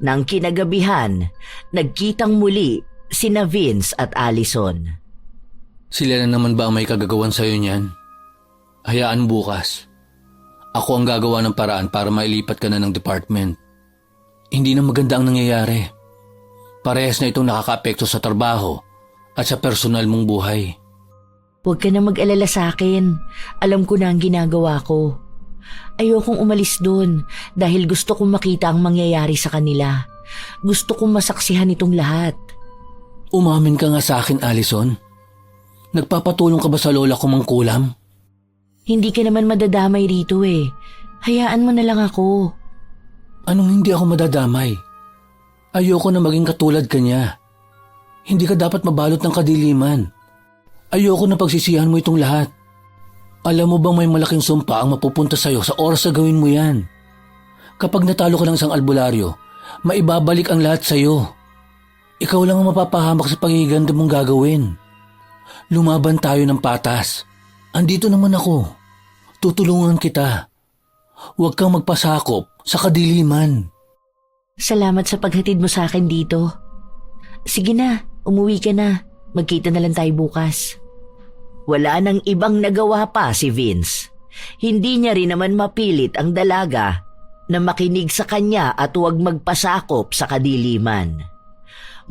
Nang kinagabihan, nagkitang muli sina Vince at Allison. Sila na naman ba ang may kagagawan sa'yo niyan? Hayaan bukas. Ako ang gagawa ng paraan para mailipat ka na ng department. Hindi na maganda ang nangyayari. Parehas na itong nakakaapekto sa trabaho at sa personal mong buhay. Huwag ka na mag-alala sa akin. Alam ko na ang ginagawa ko. Ayokong umalis doon dahil gusto kong makita ang mangyayari sa kanila. Gusto kong masaksihan itong lahat. Umamin ka nga sa akin, Allison. Nagpapatulong ka ba sa lola ko mangkulam? Hindi ka naman madadamay rito eh. Hayaan mo na lang ako. Anong hindi ako madadamay? Ayoko na maging katulad kanya. Hindi ka dapat mabalot ng kadiliman. Ayoko na pagsisihan mo itong lahat. Alam mo bang may malaking sumpa ang mapupunta sa'yo sa oras na gawin mo yan? Kapag natalo ka ng isang albularyo, maibabalik ang lahat sa'yo. Ikaw lang ang mapapahamak sa pangiganda mong gagawin. Lumaban tayo ng patas. Andito naman ako. Tutulungan kita. Huwag kang magpasakop sa kadiliman. Salamat sa paghatid mo sa akin dito. Sige na, umuwi ka na. Magkita na lang tayo bukas. Wala nang ibang nagawa pa si Vince. Hindi niya rin naman mapilit ang dalaga na makinig sa kanya at huwag magpasakop sa kadiliman.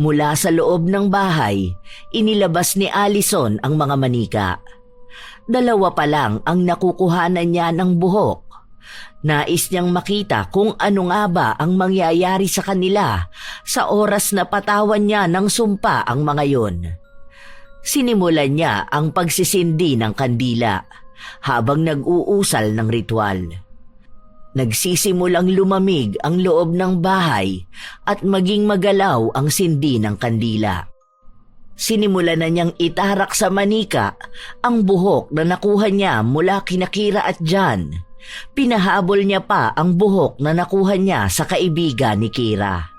Mula sa loob ng bahay, inilabas ni Allison ang mga manika. 2 pa lang ang nakukuhanan niya ng buhok. Nais niyang makita kung ano nga ba ang mangyayari sa kanila sa oras na patawan niya ng sumpa ang mga yon. Sinimulan niya ang pagsisindi ng kandila habang nag-uusal ng ritual. Nagsisimulang lumamig ang loob ng bahay at maging magalaw ang sindi ng kandila. Sinimulan na niyang itarak sa manika ang buhok na nakuha niya mula kina Kira at John. Pinahabol niya pa ang buhok na nakuha niya sa kaibigan ni Kira.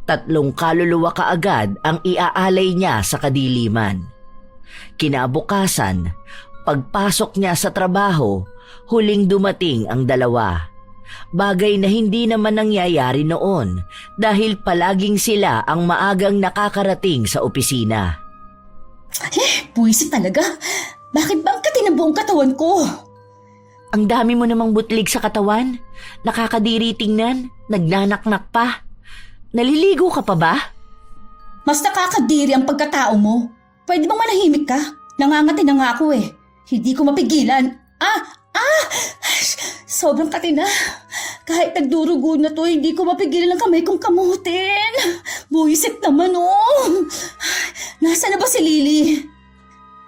3 kaluluwa kaagad ang iaalay niya sa kadiliman. Kinabukasan, pagpasok niya sa trabaho, huling dumating ang 2. Bagay na hindi naman nangyayari noon dahil palaging sila ang maagang nakakarating sa opisina. Buwisit talaga. Bakit ba ang kati ng buong katawan ko? Ang dami mo namang butlig sa katawan. Nakakadiri tingnan. Nagnanaknak pa. Naliligo ka pa ba? Mas nakakadiri ang pagkatao mo. Pwede bang manahimik ka? Nangangati na nga ako eh. Hindi ko mapigilan. Sobrang kati na. Kahit nagdurugo na to, hindi ko mapigilan ang kamay kong kamutin. Buwisit naman oh. Nasaan na ba si Lily?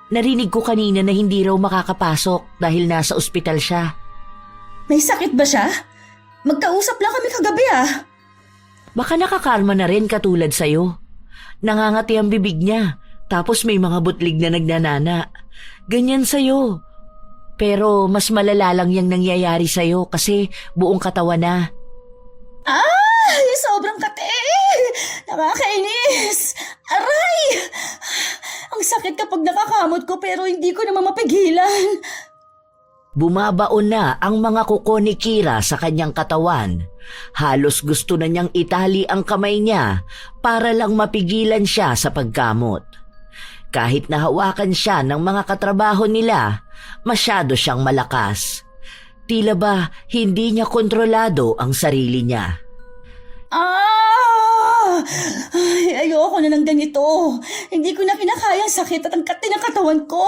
Narinig ko kanina na hindi raw makakapasok dahil nasa ospital siya. May sakit ba siya? Magkausap lang kami kagabi ah. Baka nakakalma na rin katulad sa'yo. Nangangati ang bibig niya, tapos may mga butlig na nagnanana. Ganyan sa'yo. Pero mas malala lang yung nangyayari sa'yo kasi buong katawan na. Sobrang kati! Nakakainis! Aray! Ang sakit kapag nakakamot ko pero hindi ko naman mapigilan. Bumabaon na ang mga kuko ni Kira sa kanyang katawan. Halos gusto na niyang itali ang kamay niya para lang mapigilan siya sa pagkamot. Kahit nahawakan siya ng mga katrabaho nila, masyado siyang malakas. Tila ba hindi niya kontrolado ang sarili niya. Ay, ayoko na ng ganito. Hindi ko na kinakaya ang sakit at ang kati ng katawan ko.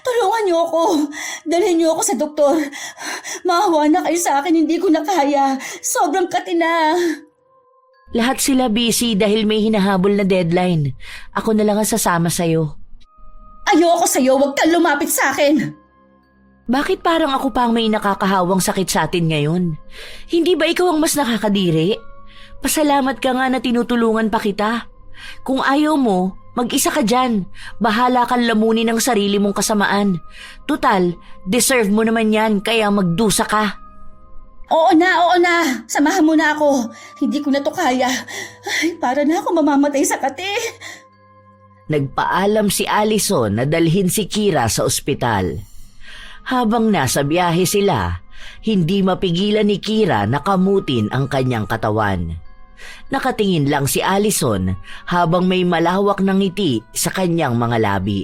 Tulungan niyo ako. Dalhin niyo ako sa doktor. Maawa na kayo sa akin, hindi ko na kaya. Sobrang kati na. Lahat sila busy dahil may hinahabol na deadline. Ako na lang ang sasama sa'yo. Ayoko sa'yo, huwag kang lumapit sa akin. Bakit parang ako pa ang may nakakahawang sakit sa atin ngayon? Hindi ba ikaw ang mas nakakadiri? Pasalamat ka nga na tinutulungan pa kita. Kung ayaw mo, mag-isa ka dyan. Bahala kang lamunin ang sarili mong kasamaan. Tutal, deserve mo naman yan kaya magdusa ka. Oo na. Samahan mo na ako. Hindi ko na to kaya. Ay, para na ako mamamatay sa kate. Nagpaalam si Allison na dalhin si Kira sa ospital. Habang nasa biyahe sila, hindi mapigilan ni Kira na kamutin ang kanyang katawan. Nakatingin lang si Allison habang may malawak na ngiti sa kanyang mga labi.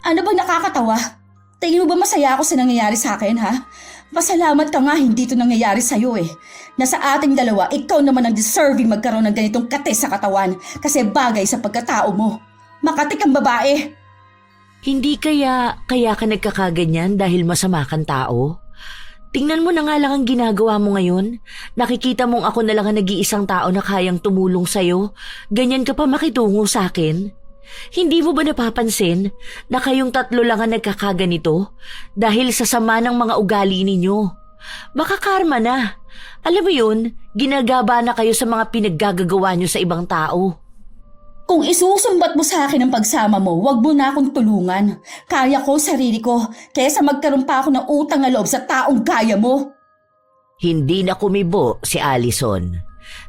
Ano ba nakakatawa? Tingin mo ba masaya ako sa nangyayari sa akin, ha? Pasalamat ka nga hindi ito nangyayari sa'yo eh. Nasa ating dalawa, ikaw naman ang deserving magkaroon ng ganitong kate sa katawan kasi bagay sa pagkatao mo. Makati kang babae. Hindi kaya ka nagkakaganyan dahil masama kang tao? Tingnan mo na nga lang ang ginagawa mo ngayon. Nakikita mong ako na lang ang nag-iisang tao na kayang tumulong sa'yo. Ganyan ka pa makitungo sa akin. Hindi mo ba napapansin na kayong tatlo lang ang nagkakaganito dahil sa sama ng mga ugali ninyo? Baka karma na. Alam mo yun, ginagaba na kayo sa mga pinaggagawa nyo sa ibang tao. Kung isusumbat mo sa akin ang pagsama mo, wag mo na akong tulungan. Kaya ko sarili ko, kaysa magkaroon pa ako ng utang na loob sa taong gaya mo. Hindi na kumibo si Allison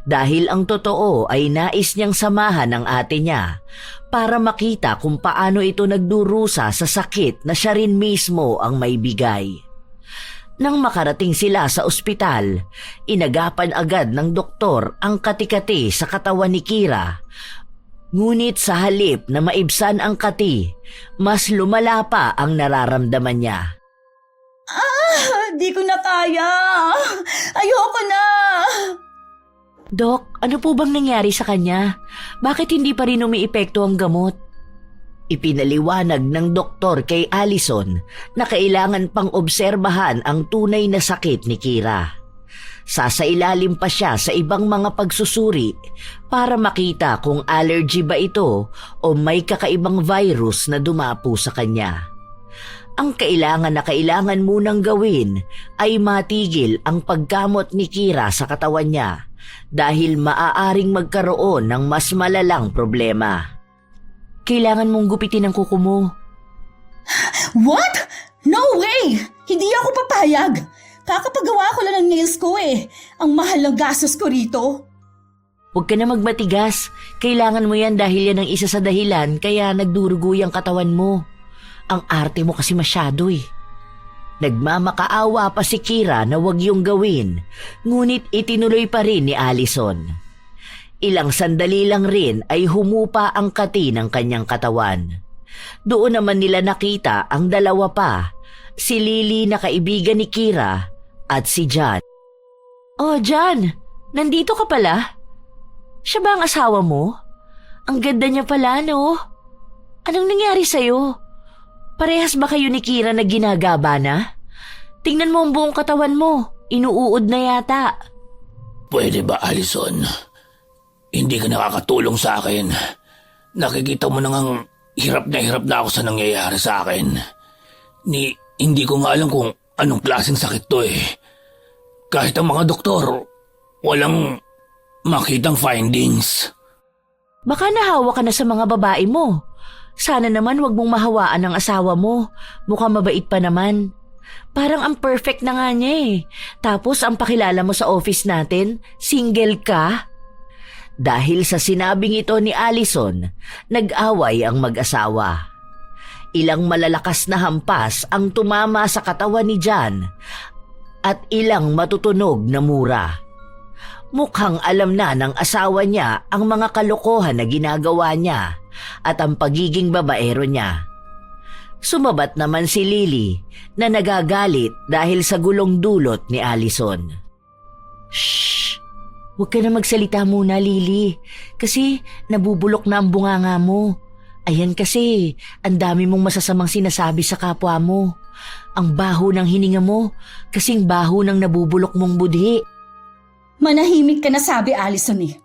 dahil ang totoo ay nais niyang samahan ang ate niya para makita kung paano ito nagdurusa sa sakit na siya rin mismo ang may bigay. Nang makarating sila sa ospital, inagapan agad ng doktor ang kati-kati sa katawan ni Kira. Ngunit sa halip na maibsan ang kati, mas lumala pa ang nararamdaman niya. Di ko na kaya. Ayoko na. Dok, ano po bang nangyari sa kanya? Bakit hindi pa rin umiepekto ang gamot? Ipinaliwanag ng doktor kay Allison na kailangan pang obserbahan ang tunay na sakit ni Kira. Sasailalim pa siya sa ibang mga pagsusuri para makita kung allergy ba ito o may kakaibang virus na dumapo sa kanya. Ang kailangan munang gawin ay matigil ang paggamot ni Kira sa katawan niya dahil maaaring magkaroon ng mas malalang problema. Kailangan mong gupitin ang kuko mo. What? No way! Hindi ako papayag. Kakapagawa ko lang ng nails ko eh. Ang mahal ng gastos ko rito. Huwag ka na magmatigas. Kailangan mo yan dahil yan ang isa sa dahilan kaya nagdurugoy ang katawan mo. Ang arte mo kasi masyado eh. Nagmamakaawa pa si Kira na wag yung gawin, ngunit itinuloy pa rin ni Allison. Ilang sandali lang rin ay humupa ang kati ng kanyang katawan. Doon naman nila nakita ang dalawa pa, si Lily na kaibigan ni Kira at si John. Oh, John, nandito ka pala? Siya ba ang asawa mo? Ang ganda niya pala, no? Anong nangyari sa'yo? Parehas ba kayo ni Kira na ginagaba na? Tingnan mo ang buong katawan mo. Inuuod na yata. Pwede ba, Allison? Hindi ka nakakatulong sa akin. Nakikita mo nang hirap na ako sa nangyayari sa akin. Hindi ko nga alam kung anong klaseng sakit to eh. Kahit ang mga doktor, walang makitang findings. Baka nahawa ka na sa mga babae mo. Sana naman wag mong mahawaan ang asawa mo. Mukhang mabait pa naman. Parang ang perfect na nga niya eh. Tapos ang pakilala mo sa office natin, single ka? Dahil sa sinabing ito ni Allison, nag-away ang mag-asawa. Ilang malalakas na hampas ang tumama sa katawan ni John at ilang matutunog na mura. Mukhang alam na ng asawa niya ang mga kalokohan na ginagawa niya at ang pagiging babaero niya. Sumabat naman si Lily na nagagalit dahil sa gulong dulot ni Allison. Shh! Huwag ka na magsalita muna, Lily. Kasi nabubulok na ang bunganga mo. Ayan kasi, ang dami mong masasamang sinasabi sa kapwa mo. Ang baho ng hininga mo, kasing baho ng nabubulok mong budhi. Manahimik ka na sabi, Allison eh.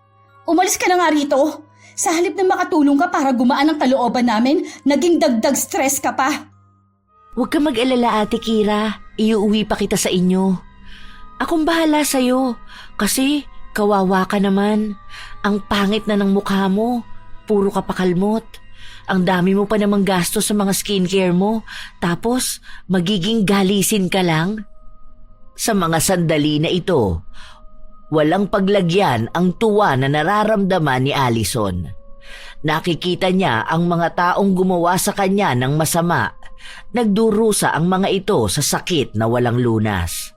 Umalis ka na nga rito. Sa halip na makatulong ka para gumaan ang kalooban namin, naging dagdag stress ka pa. Huwag ka mag-alala, Ate Kira. Iuuwi pa kita sa inyo. Akong bahala sa'yo. Kasi Kawawa ka naman. Ang pangit na ng mukha mo. Puro ka pakalmot. Ang dami mo pa namang gasto sa mga skincare mo. Tapos, magiging galisin ka lang? Sa mga sandali na ito, walang paglagyan ang tuwa na nararamdaman ni Allison. Nakikita niya ang mga taong gumawa sa kanya ng masama. Nagdurusa ang mga ito sa sakit na walang lunas.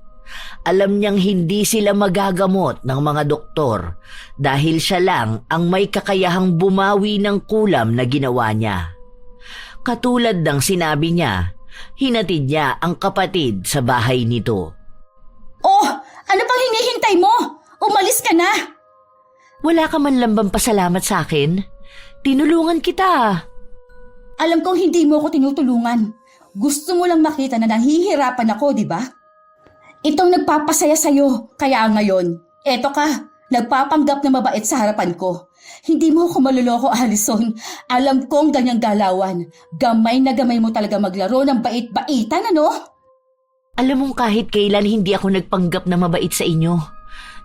Alam niyang hindi sila magagamot ng mga doktor dahil siya lang ang may kakayahang bumawi ng kulam na ginawa niya. Katulad ng sinabi niya, hinatid niya ang kapatid sa bahay nito. Oh, ano pang hinihintay mo? Umalis ka na! Wala ka man lang bang pasalamat sa akin? Tinulungan kita. Alam kong hindi mo ako tinutulungan. Gusto mo lang makita na nahihirapan ako, di ba? Itong nagpapasaya sa'yo, kaya ngayon, eto ka, nagpapanggap na mabait sa harapan ko. Hindi mo ako maluloko, Allison. Alam kong ganyang galawan. Gamay na gamay mo talaga maglaro ng bait-baitan, ano? Alam mong kahit kailan hindi ako nagpanggap na mabait sa inyo.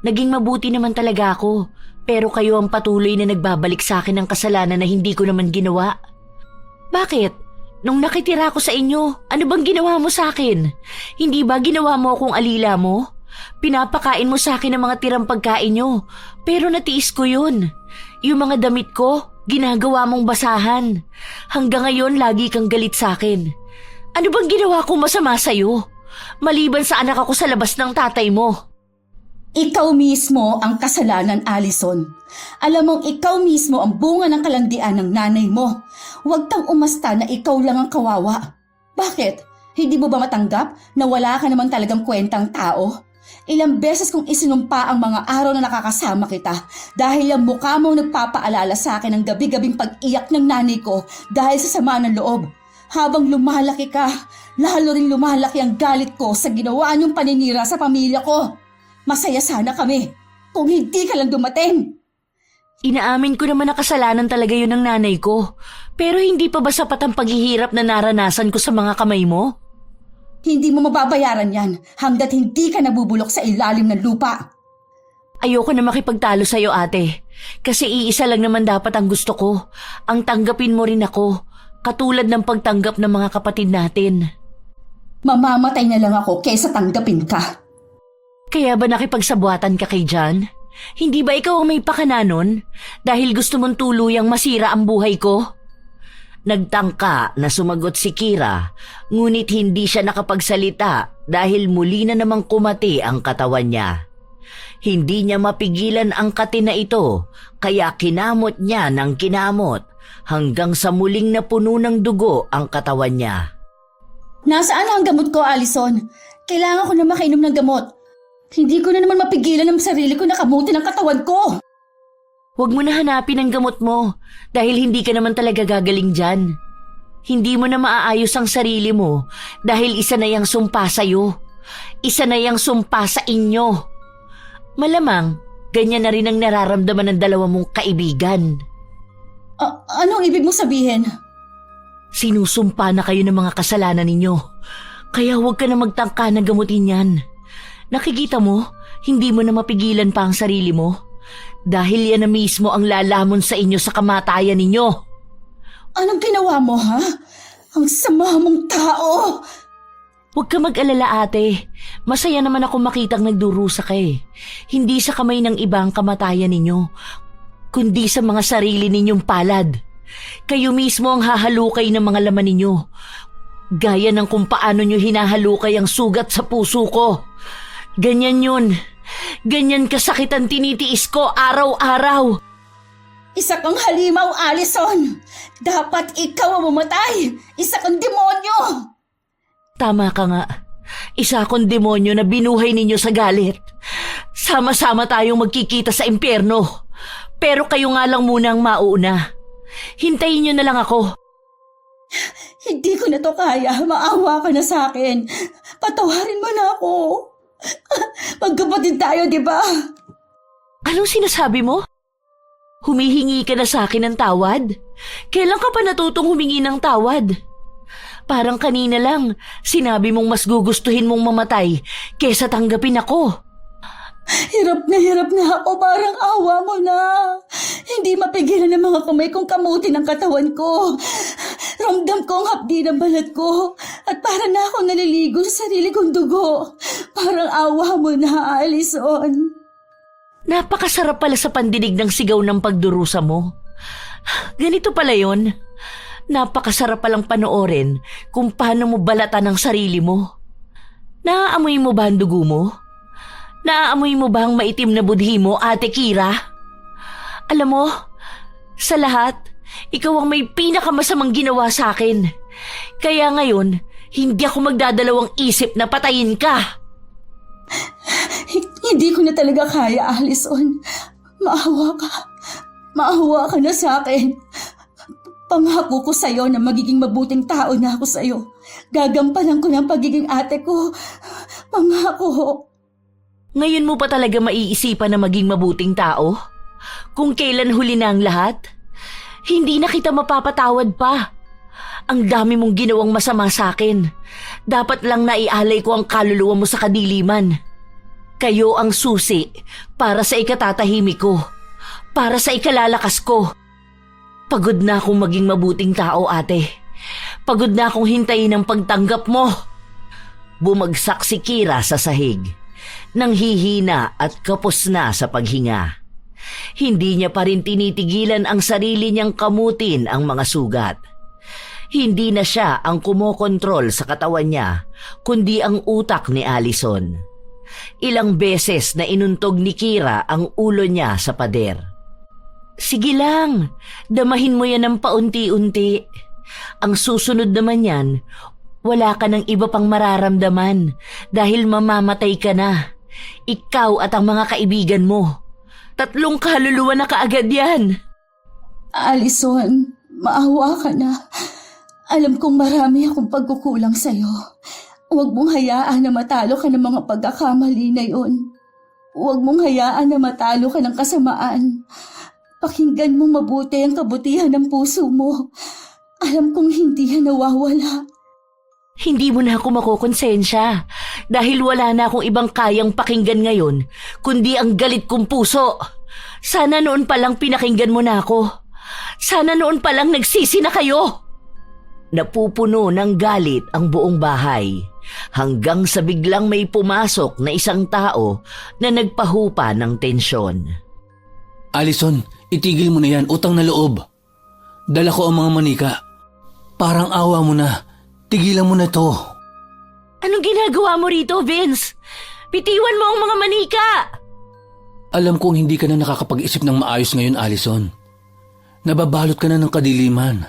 Naging mabuti naman talaga ako, pero kayo ang patuloy na nagbabalik sa akin ng kasalanan na hindi ko naman ginawa. Bakit? Nung nakitira ko sa inyo, ano bang ginawa mo sa akin? Hindi ba ginawa mo akong alila mo? Pinapakain mo sa akin ang mga tirang pagkain nyo, pero natiis ko yun. Yung mga damit ko, ginagawa mong basahan. Hanggang ngayon, lagi kang galit sa akin. Ano bang ginawa kong masama sa'yo? Maliban sa anak ako sa labas ng tatay mo. Ikaw mismo ang kasalanan, Allison. Alam mong ikaw mismo ang bunga ng kalandian ng nanay mo. Huwag kang umasta na ikaw lang ang kawawa. Bakit? Hindi mo ba matanggap na wala ka naman talagang kwentang tao? Ilang beses kong isinumpa ang mga araw na nakakasama kita dahil ang mukha mong nagpapaalala sa akin ng gabi-gabing pag-iyak ng nanay ko dahil sa sama ng loob. Habang lumalaki ka, lalo rin lumalaki ang galit ko sa ginawa niyong paninira sa pamilya ko. Masaya sana kami kung hindi ka lang dumating. Inaamin ko naman na kasalanan talaga yun ng nanay ko. Pero hindi pa ba sapat ang paghihirap na naranasan ko sa mga kamay mo? Hindi mo mababayaran yan hanggat hindi ka nabubulok sa ilalim ng lupa. Ayoko na makipagtalo sa'yo, ate. Kasi iisa lang naman dapat ang gusto ko. Ang tanggapin mo rin ako. Katulad ng pagtanggap ng mga kapatid natin. Mamamatay na lang ako kaysa tanggapin ka. Kaya ba nakipagsabuatan ka kay John? Hindi ba ikaw ang may pakana nun? Dahil gusto mong tuluyang masira ang buhay ko? Nagtangka na sumagot si Kira, ngunit hindi siya nakapagsalita dahil muli na namang kumati ang katawan niya. Hindi niya mapigilan ang kati na ito, kaya kinamot niya ng kinamot hanggang sa muling napuno ng dugo ang katawan niya. Nasaan ang gamot ko, Allison? Kailangan ko na makainom ng gamot. Hindi ko na naman mapigilan ang sarili ko na kamutin ang katawan ko. Huwag mo na hanapin ang gamot mo dahil hindi ka naman talaga gagaling dyan. Hindi mo na maaayos ang sarili mo dahil isa na yang sumpa sa'yo. Isa na yang sumpa sa inyo. Malamang, ganyan na rin ang nararamdaman ng dalawa mong kaibigan. Anong ibig mo sabihin? Sinusumpa na kayo ng mga kasalanan ninyo. Kaya huwag ka na magtangka na gamutin yan. Nakikita mo, hindi mo na mapigilan pa ang sarili mo. Dahil yan na mismo ang lalamon sa inyo sa kamatayan ninyo. Anong ginawa mo, ha? Ang sama mong tao! Huwag ka mag-alala, ate. Masaya naman ako makitang nagdurusa ka eh. Hindi sa kamay ng ibang kamatayan ninyo, kundi sa mga sarili ninyong palad. Kayo mismo ang hahalukay ng mga laman ninyo. Gaya ng kung paano nyo hinahalukay ang sugat sa puso ko. Ganyan yun. Ganyan kasakit ang tinitiis ko araw-araw. Isa kang halimaw, Allison! Dapat ikaw ang mamatay! Isa kang demonyo! Tama ka nga. Isa akong demonyo na binuhay ninyo sa galit. Sama-sama tayong magkikita sa impyerno. Pero kayo nga lang muna ang mauna. Hintayin nyo na lang ako. Hindi ko na to kaya. Maawa ka na sa akin. Patawarin mo na ako. Magkapatid tayo, di ba? Anong sinasabi mo? Humihingi ka na sa akin ng tawad? Kailan ka pa natutong humingi ng tawad? Parang kanina lang, sinabi mong mas gugustuhin mong mamatay kesa tanggapin ako. Hirap na ako, parang awa mo na. Hindi mapigilan ng mga kamay kong kamuti ng katawan ko. Ramdam ko ang hapdi ng balat ko at para na ako naliligo sa sarili kong dugo. Parang awa mo na, Alison. Napakasarap pala sa pandinig ng sigaw ng pagdurusa mo. Ganito pala yon. Napakasarap palang panoorin kung paano mo balatan ang sarili mo. Naaamoy mo ba ang dugo mo? Naaamoy mo ba ang maitim na budhi mo, Ate Kira? Alam mo, sa lahat, ikaw ang may pinakamasamang ginawa sa akin. Kaya ngayon, hindi ako magdadalawang isip na patayin ka. Hindi ko na talaga kaya, Alison. Maawa ka. Maawa ka na sa akin. Pangako ko sa'yo na magiging mabuting tao na ako sa'yo. Gagampanan ko ng pagiging ate ko. Pangako. Ngayon mo pa talaga maiisipan na maging mabuting tao? Kung kailan huli na ang lahat? Hindi na kita mapapatawad pa. Ang dami mong ginawang masama sa akin. Dapat lang naialay ko ang kaluluwa mo sa kadiliman. Kayo ang susi para sa ikatatahimik ko. Para sa ikalalakas ko. Pagod na akong maging mabuting tao, ate. Pagod na akong hintayin ang pagtanggap mo. Bumagsak si Kira sa sahig. Nanghihina at kapos na sa paghinga. Hindi niya pa rin tinitigilan ang sarili niyang kamutin ang mga sugat. Hindi na siya ang kumokontrol sa katawan niya, kundi ang utak ni Alison. Ilang beses na inuntog ni Kira ang ulo niya sa pader. Sige lang, damahin mo yan ng paunti-unti. Ang susunod naman yan, wala ka ng iba pang mararamdaman dahil mamamatay ka na. Ikaw at ang mga kaibigan mo. 3 kaluluwa na kaagad yan. Alison, maawa ka na. Alam kong marami akong pagkukulang sa'yo. Huwag mong hayaan na matalo ka ng mga pagkakamali na yun. Huwag mong hayaan na matalo ka ng kasamaan. Pakinggan mong mabuti ang kabutihan ng puso mo. Alam kong hindi yan nawawala. Hindi mo na ako makokonsensya dahil wala na akong ibang kayang pakinggan ngayon kundi ang galit kong puso. Sana noon palang pinakinggan mo na ako. Sana noon palang nagsisi na kayo. Napupuno ng galit ang buong bahay hanggang sa biglang may pumasok na isang tao na nagpahupa ng tensyon. Alison, itigil mo na yan, utang na loob. Dala ko ang mga manika. Parang awa mo na. Tigilan mo na to. Anong ginagawa mo rito, Vince? Bitiwan mo ang mga manika! Alam kong hindi ka na nakakapag-isip ng maayos ngayon, Alison. Nababalot ka na ng kadiliman.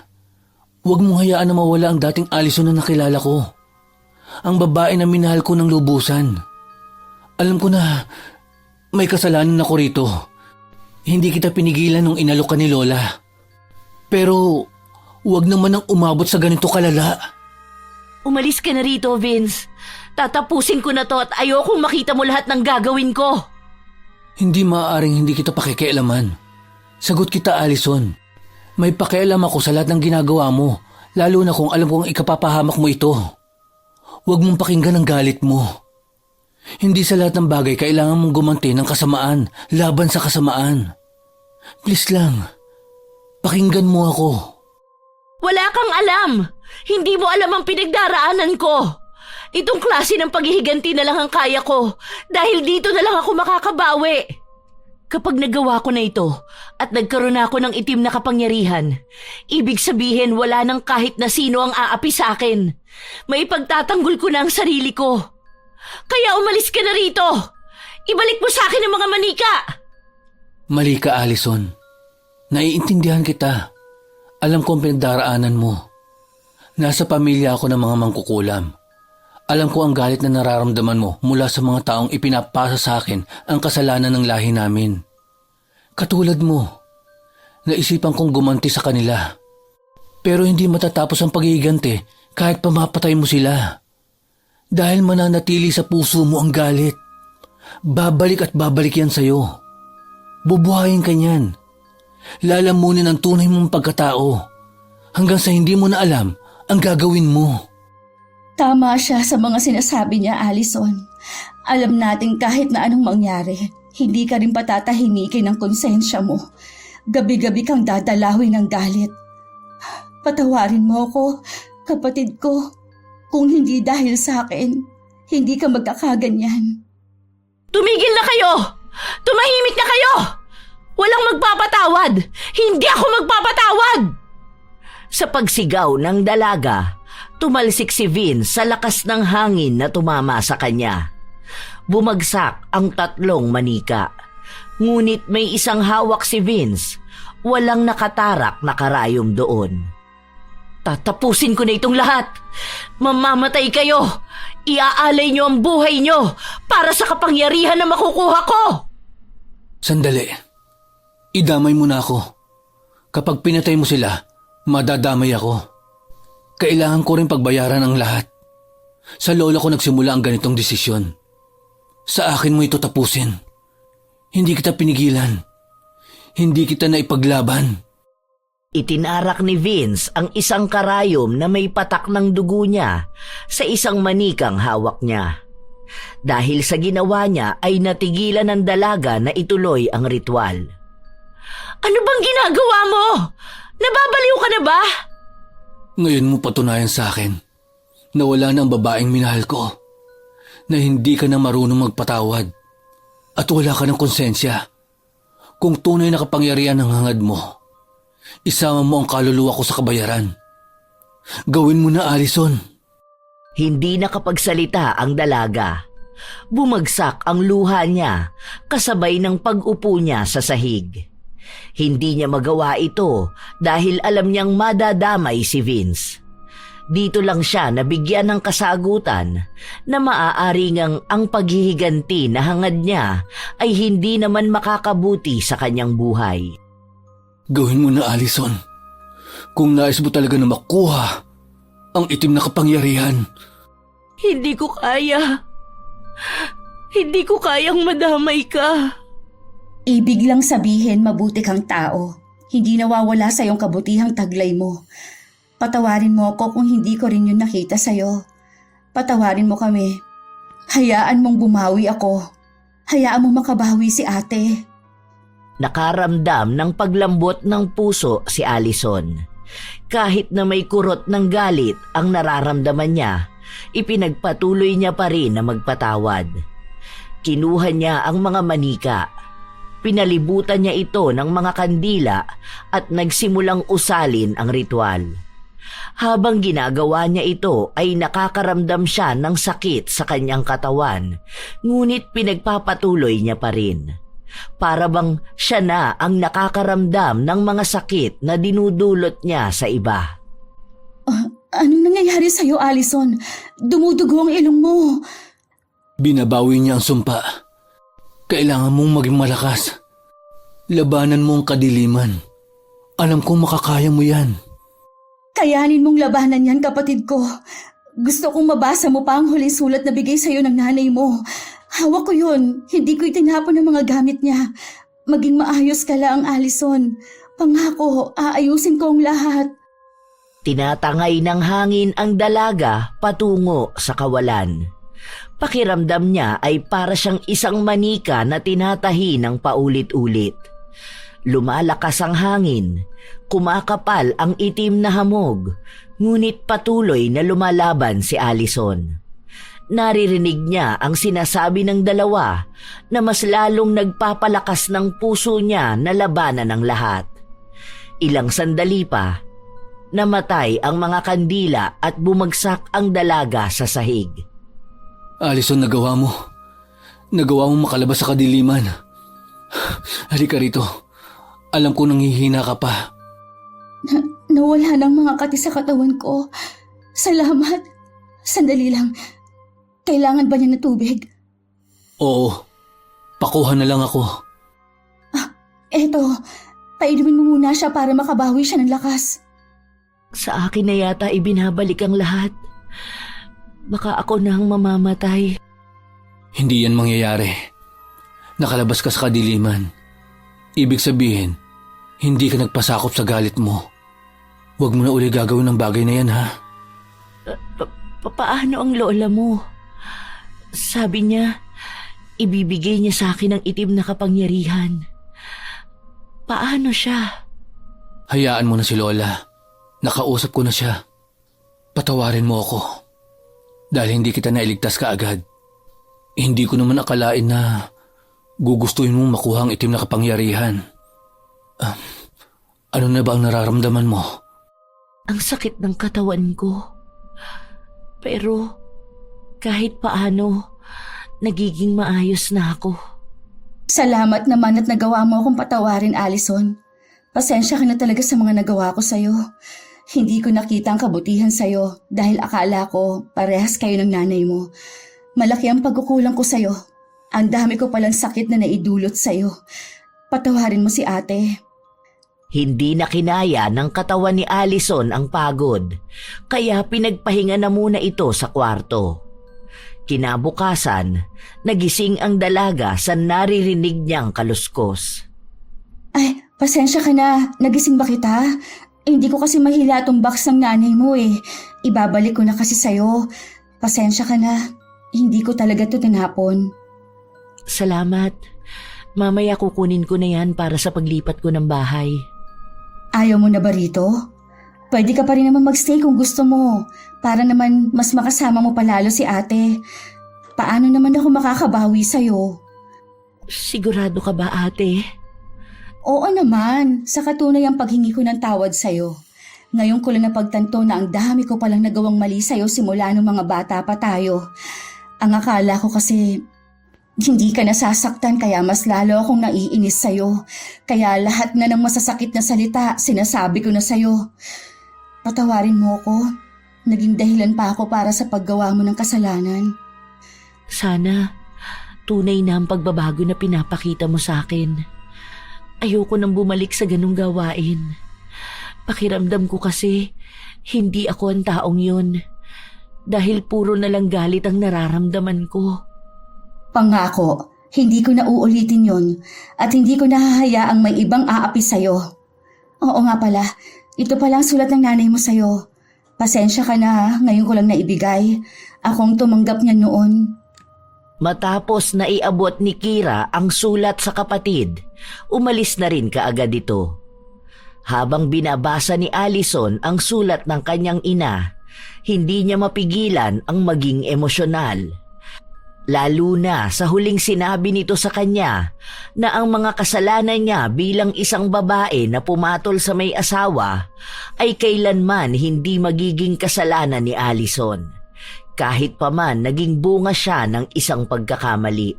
Huwag mong hayaan na mawala ang dating Alison na nakilala ko. Ang babae na minahal ko ng lubusan. Alam ko na may kasalanan ako rito. Hindi kita pinigilan nung inalok ka ni Lola. Pero huwag naman ang umabot sa ganito kalala. Umalis ka na rito, Vince. Tatapusin ko na to at ayokong makita mo lahat ng gagawin ko. Hindi maaaring hindi kita pakikialaman. Sagot kita, Alison. May pakialam ako sa lahat ng ginagawa mo, lalo na kung alam kong ikapapahamak mo ito. Huwag mong pakinggan ang galit mo. Hindi sa lahat ng bagay kailangan mong gumanti ng kasamaan laban sa kasamaan. Please lang, pakinggan mo ako. Wala kang alam! Hindi mo alam ang pinagdaraanan ko! Itong klase ng paghihiganti na lang ang kaya ko dahil dito na lang ako makakabawi. Kapag nagawa ko na ito at nagkaroon ako ng itim na kapangyarihan, ibig sabihin wala nang kahit na sino ang aapi sa akin. May pagtatanggol ko na ang sarili ko. Kaya umalis ka na rito! Ibalik mo sa akin ang mga manika! Mali ka, Alison. Naiintindihan kita. Alam ko ang pinagdaraanan mo. Nasa pamilya ako ng mga mangkukulam. Alam ko ang galit na nararamdaman mo mula sa mga taong ipinapasa sa akin ang kasalanan ng lahi namin. Katulad mo, naisipan kong gumanti sa kanila. Pero hindi matatapos ang paghihiganti kahit pamapatay mo sila. Dahil mananatili sa puso mo ang galit. Babalik at babalik yan sa'yo. Bubuhayin ka niyan. Lalamunin ang tunay mong pagkatao. Hanggang sa hindi mo na alam ang gagawin mo. Tama siya sa mga sinasabi niya, Alison. Alam natin kahit na anong mangyari, hindi ka rin patatahimikin ng konsensya mo. Gabi-gabi kang dadalawin ng galit. Patawarin mo ako, kapatid ko. Kung hindi dahil sa akin, hindi ka magkakaganyan. Tumigil na kayo! Tumahimik na kayo! Walang magpapatawad! Hindi ako magpapatawad! Sa pagsigaw ng dalaga, tumalsik si Vince sa lakas ng hangin na tumama sa kanya. Bumagsak ang 3 manika. Ngunit may isang hawak si Vince. Walang nakatarak na karayom doon. Tatapusin ko na itong lahat. Mamamatay kayo. Iaalay niyo ang buhay niyo para sa kapangyarihan na makukuha ko. Sandali. Idamay mo na ako. Kapag pinatay mo sila, madadamay ako. Kailangan ko rin pagbayaran ang lahat. Sa lola ko nagsimula ang ganitong desisyon. Sa akin mo ito tapusin. Hindi kita pinigilan. Hindi kita naipaglaban. Itinarak ni Vince ang isang karayom na may patak ng dugo niya sa isang manikang hawak niya. Dahil sa ginawa niya ay natigilan ng dalaga na ituloy ang ritual. Ano bang ginagawa mo? Nababaliw ka na ba? Ngayon mo patunayan sa akin na wala na ang babaeng minahal ko. Na hindi ka na marunong magpatawad. At wala ka ng konsensya. Kung tunay na kapangyarihan ang hangad mo, isama mo ang kaluluwa ko sa kabayaran. Gawin mo na, Allison. Hindi nakapagsalita ang dalaga. Bumagsak ang luha niya kasabay ng pag-upo niya sa sahig. Hindi niya magawa ito dahil alam niyang madadamay si Vince. Dito lang siya nabigyan ng kasagutan na maaari ngang ang paghihiganti na hangad niya ay hindi naman makakabuti sa kanyang buhay. Gawin mo na, Allison. Kung nais mo talaga na makuha ang itim na kapangyarihan. Hindi ko kaya. Hindi ko kayang madamay ka. Ibig lang sabihin mabuti kang tao. Hindi nawawala sa iyong kabutihang taglay mo. Patawarin mo ako kung hindi ko rin yun nakita sa'yo. Patawarin mo kami. Hayaan mong bumawi ako. Hayaan mong makabawi si ate. Nakaramdam ng paglambot ng puso si Allison. Kahit na may kurot ng galit ang nararamdaman niya, ipinagpatuloy niya pa rin na magpatawad. Kinuha niya ang mga manika. Pinalibutan niya ito ng mga kandila at nagsimulang usalin ang ritual. Habang ginagawa niya ito ay nakakaramdam siya ng sakit sa kanyang katawan, ngunit pinagpapatuloy niya pa rin. Para bang siya na ang nakakaramdam ng mga sakit na dinudulot niya sa iba. Anong nangyayari sa'yo, Allison? Dumudugo ang ilong mo. Binabawi niya ang sumpa. Kailangan mong maging malakas. Labanan mo ang kadiliman. Alam kong makakaya mo yan. Kayanin mong labanan yan, kapatid ko. Gusto kong mabasa mo pa ang huling sulat na bigay sa'yo ng nanay mo. Hawak ko yun. Hindi ko itinapon ang mga gamit niya. Maging maayos ka lang, Allison. Pangako, aayusin ko ang lahat. Tinatangay ng hangin ang dalaga patungo sa kawalan. Pakiramdam niya ay para siyang isang manika na tinatahi ng paulit-ulit. Lumalakas ang hangin, kumakapal ang itim na hamog, ngunit patuloy na lumalaban si Allison. Naririnig niya ang sinasabi ng dalawa na mas lalong nagpapalakas ng puso niya na labanan ang lahat. Ilang sandali pa, namatay ang mga kandila at bumagsak ang dalaga sa sahig. Allison, nagawa mo. Nagawa mo makalabas sa kadiliman. Halika rito. Alam ko nanghihina ka pa. Nawala ng mga kati sa katawan ko. Salamat. Sandali lang. Kailangan ba niya ng tubig? Oo. Pakuha na lang ako. Eto, painumin mo muna siya para makabawi siya ng lakas. Sa akin na yata ibinabalik ang lahat. Baka ako na ang mamamatay. Hindi yan mangyayari. Nakalabas ka sa kadiliman. Ibig sabihin, hindi ka nagpasakop sa galit mo. Huwag mo na uli gagawin ng bagay na yan, ha? Paano ang lola mo? Sabi niya, ibibigay niya sa akin ang itim na kapangyarihan. Paano siya? Hayaan mo na si Lola. Nakausap ko na siya. Patawarin mo ako. Dahil hindi kita nailigtas kaagad. Hindi ko naman akalain na gugustuhin mong makuha ang itim na kapangyarihan. Ano na ba ang nararamdaman mo? Ang sakit ng katawan ko. Pero kahit paano, nagiging maayos na ako. Salamat naman at nagawa mo akong patawarin, Allison. Pasensya ka na talaga sa mga nagawa ko sa'yo. Hindi ko nakita ang kabutihan sa'yo dahil akala ko parehas kayo ng nanay mo. Malaki ang pagkukulang ko sa'yo. Ang dami ko palang sakit na naidulot sa'yo. Patawarin mo si ate. Hindi na kinaya ng katawan ni Allison ang pagod, kaya pinagpahinga na muna ito sa kwarto. Kinabukasan, nagising ang dalaga sa naririnig niyang kaluskos. Ay, pasensya ka na. Nagising ba kita? Hindi ko kasi mahila itong box ng nanay mo eh. Ibabalik ko na kasi sa'yo. Pasensya ka na. Hindi ko talaga ito tinapon. Salamat. Mamaya kukunin ko na yan para sa paglipat ko ng bahay. Ayaw mo na ba rito? Pwede ka pa rin naman magstay kung gusto mo. Para naman mas makasama mo palalo si ate. Paano naman ako makakabawi sa'yo? Sigurado ka ba, ate? Oo naman, sa katunay ang paghingi ko ng tawad sa'yo. Ngayon ko lang napagtanto na ang dami ko palang nagawang mali sa'yo simula nung mga bata pa tayo. Ang akala ko kasi hindi ka nasasaktan kaya mas lalo akong naiinis sa'yo. Kaya lahat na ng masasakit na salita sinasabi ko na sa'yo. Patawarin mo ko. Naging dahilan pa ako para sa paggawa mo ng kasalanan. Sana tunay na ang pagbabago na pinapakita mo sa akin. Ayoko nang bumalik sa ganung gawain. Pakiramdam ko kasi hindi ako ang taong yun. Dahil puro na lang galit ang nararamdaman ko. Pangako, hindi ko na uulitin yon at hindi ko nahahayaang may ibang aapi sa'yo. Oo nga pala, ito palang sulat ng nanay mo sa'yo. Pasensya ka na, ngayon ko lang naibigay. Akong tumanggap niya noon. Matapos na iabot ni Kira ang sulat sa kapatid, umalis na rin kaagad ito. Habang binabasa ni Allison ang sulat ng kanyang ina, hindi niya mapigilan ang maging emosyonal. Lalo na sa huling sinabi nito sa kanya na ang mga kasalanan niya bilang isang babae na pumatol sa may asawa ay kailanman hindi magiging kasalanan ni Allison. Kahit pa man naging bunga siya ng isang pagkakamali.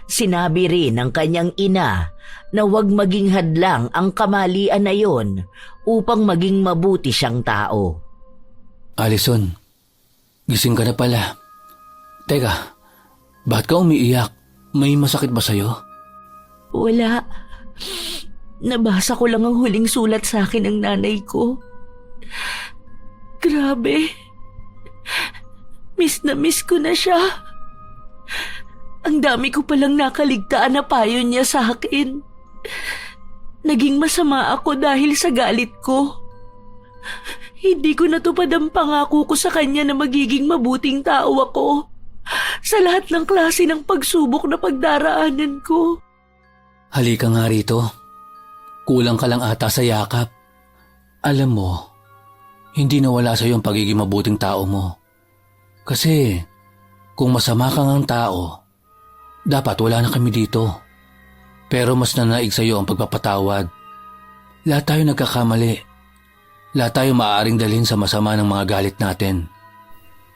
Sinabi rin ng kanyang ina na huwag maging hadlang ang kamalian na yon upang maging mabuti siyang tao. Allison, gising ka na pala. Teka, bakit ka umiiyak? May masakit ba sa'yo? Wala. Nabasa ko lang ang huling sulat sa akin ng nanay ko. Grabe. Miss na miss ko na siya. Ang dami ko palang nakaligtaan na payo niya sa akin. Naging masama ako dahil sa galit ko. Hindi ko natupad ang pangako ko sa kanya na magiging mabuting tao ako sa lahat ng klase ng pagsubok na pagdaraanan ko. Halika nga rito. Kulang ka lang ata sa yakap. Alam mo, hindi nawala sa'yo ang pagiging mabuting tao mo. Kasi kung masama ka ngang tao, dapat wala na kami dito. Pero mas nanaig sa'yo ang pagpapatawad. Lahat tayo nagkakamali. Lahat tayo maaaring dalhin sa masama ng mga galit natin.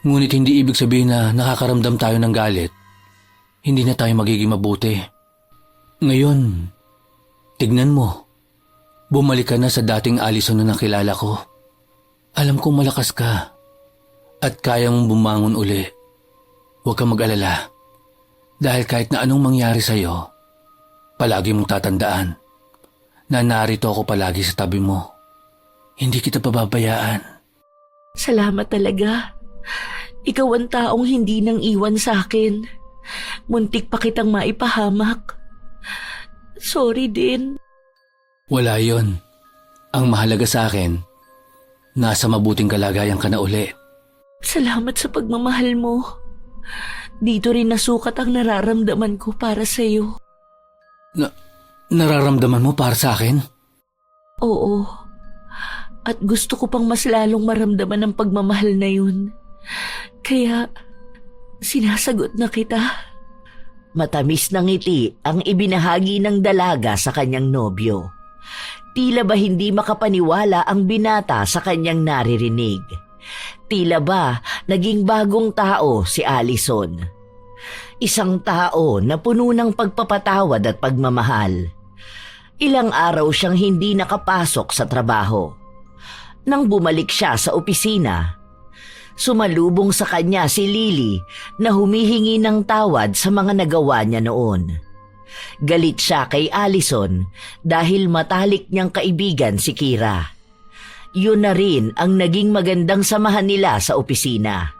Ngunit hindi ibig sabihin na nakakaramdam tayo ng galit, hindi na tayo magiging mabuti. Ngayon, tignan mo. Bumalik ka na sa dating Allison na nakilala ko. Alam kong malakas ka. At kaya mong bumangon uli. Huwag kang mag-alala. Dahil kahit na anong mangyari sa'yo, palagi mong tatandaan na narito ako palagi sa tabi mo. Hindi kita pababayaan. Salamat talaga. Ikaw ang taong hindi nang iwan sa akin. Muntik pa kitang maipahamak. Sorry din. Wala yon. Ang mahalaga sa akin, nasa mabuting kalagayan ka na uli. Salamat sa pagmamahal mo. Dito rin nasukat ang nararamdaman ko para sa'yo. Nararamdaman mo para sa akin? Oo. At gusto ko pang mas lalong maramdaman ang pagmamahal na yun. Kaya, sinasagot na kita. Matamis na ngiti ang ibinahagi ng dalaga sa kanyang nobyo. Tila ba hindi makapaniwala ang binata sa kanyang naririnig. Tila ba naging bagong tao si Allison. Isang tao na puno ng pagpapatawad at pagmamahal. Ilang araw siyang hindi nakapasok sa trabaho. Nang bumalik siya sa opisina, sumalubong sa kanya si Lily na humihingi ng tawad sa mga nagawa niya noon. Galit siya kay Allison dahil matalik niyang kaibigan si Kira. Yun na rin ang naging magandang samahan nila sa opisina,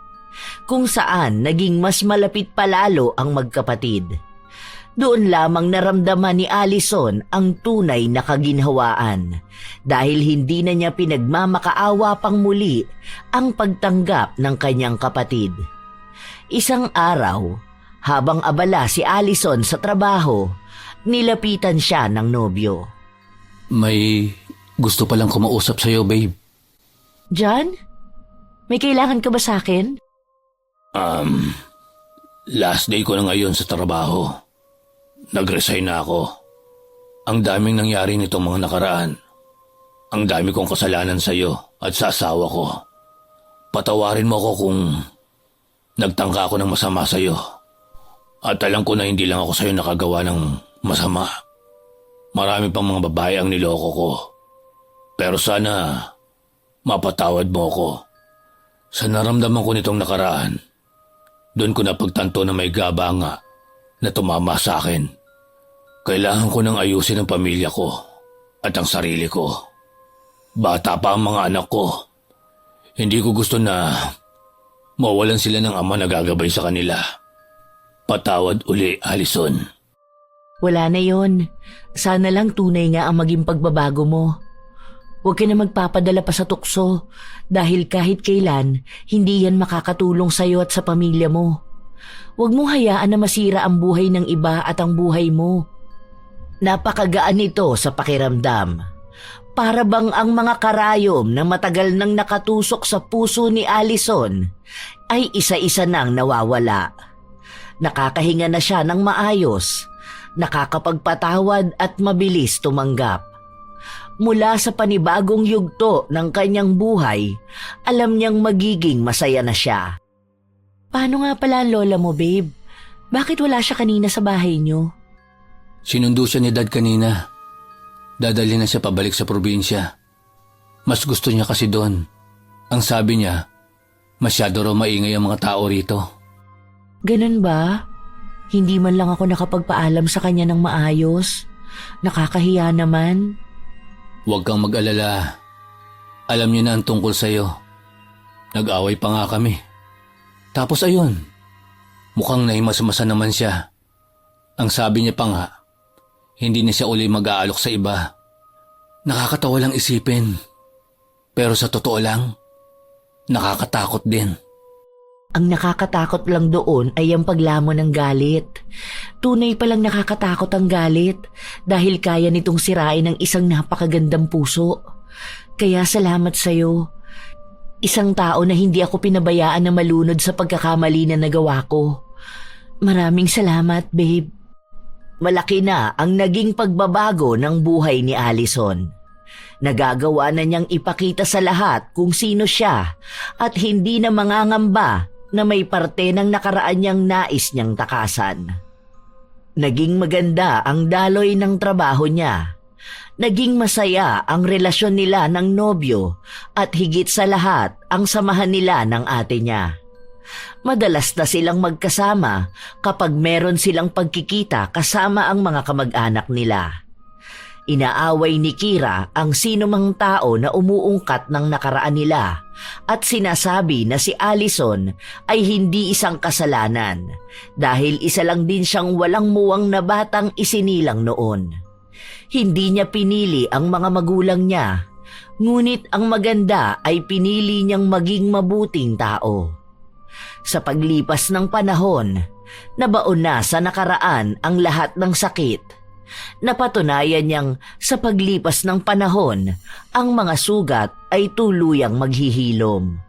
kung saan naging mas malapit palalo ang magkapatid. Doon lamang naramdaman ni Allison ang tunay na kaginhawaan dahil hindi na niya pinagmamakaawa pang muli ang pagtanggap ng kanyang kapatid. Isang araw, habang abala si Allison sa trabaho, nilapitan siya ng nobyo. May gusto palang kumausap sa'yo, babe. John? May kailangan ka ba sa akin? Last day ko na ngayon sa trabaho. Nag-resign na ako. Ang daming nangyari nitong mga nakaraan. Ang dami kong kasalanan sa'yo at sa asawa ko. Patawarin mo ako kung nagtangka ako ng masama sa'yo. At alam ko na hindi lang ako sa'yo nakagawa ng masama. Marami pang mga babae ang niloko ko. Pero sana mapatawad mo ako. Sa naramdaman ko nitong nakaraan, doon ko napagtanto na may gabanga na tumama sa akin. Kailangan ko nang ayusin ang pamilya ko at ang sarili ko. Bata pa ang mga anak ko. Hindi ko gusto na mawalan sila ng ama na gagabay sa kanila. Patawad uli, Allison. Wala na yon. Sana lang tunay nga ang maging pagbabago mo. Huwag ka na magpapadala pa sa tukso dahil kahit kailan, hindi yan makakatulong sa'yo at sa pamilya mo. Huwag mo hayaan na masira ang buhay ng iba at ang buhay mo. Napakagaan nito sa pakiramdam. Para bang ang mga karayom na matagal nang nakatusok sa puso ni Allison ay isa-isa nang nawawala. Nakakahinga na siya ng maayos, nakakapagpatawad at mabilis tumanggap. Mula sa panibagong yugto ng kanyang buhay, alam niyang magiging masaya na siya. Paano nga pala ang lola mo, babe? Bakit wala siya kanina sa bahay niyo? Sinundo siya ni Dad kanina. Dadali na siya pabalik sa probinsya. Mas gusto niya kasi doon. Ang sabi niya, masyado raw maingay ang mga tao rito. Ganun ba? Hindi man lang ako nakapagpaalam sa kanya ng maayos. Nakakahiya naman. Huwag kang mag-alala. Alam niya na ang tungkol sa'yo. Nag-away pa nga kami. Tapos ayun, mukhang nahimas-masa naman siya. Ang sabi niya pa nga, hindi na siya uli mag-aalok sa iba. Nakakatawa lang isipin. Pero sa totoo lang, nakakatakot din. Ang nakakatakot lang doon ay ang paglamon ng galit. Tunay palang nakakatakot ang galit dahil kaya nitong sirain ang isang napakagandang puso. Kaya salamat sa'yo. Isang tao na hindi ako pinabayaan na malunod sa pagkakamali na nagawa ko. Maraming salamat, babe. Malaki na ang naging pagbabago ng buhay ni Allison. Nagagawa na niyang ipakita sa lahat kung sino siya at hindi na mangangamba na may parte ng nakaraan niyang nais niyang takasan. Naging maganda ang daloy ng trabaho niya. Naging masaya ang relasyon nila ng nobyo at higit sa lahat ang samahan nila ng ate niya. Madalas na silang magkasama kapag meron silang pagkikita kasama ang mga kamag-anak nila. Inaaway ni Kira ang sinumang tao na umuungkat ng nakaraan nila at sinasabi na si Allison ay hindi isang kasalanan dahil isa lang din siyang walang muwang na batang isinilang noon. Hindi niya pinili ang mga magulang niya, ngunit ang maganda ay pinili niyang maging mabuting tao. Sa paglipas ng panahon, nabaon na sa nakaraan ang lahat ng sakit. Napatunayan niyang sa paglipas ng panahon, ang mga sugat ay tuluyang maghihilom.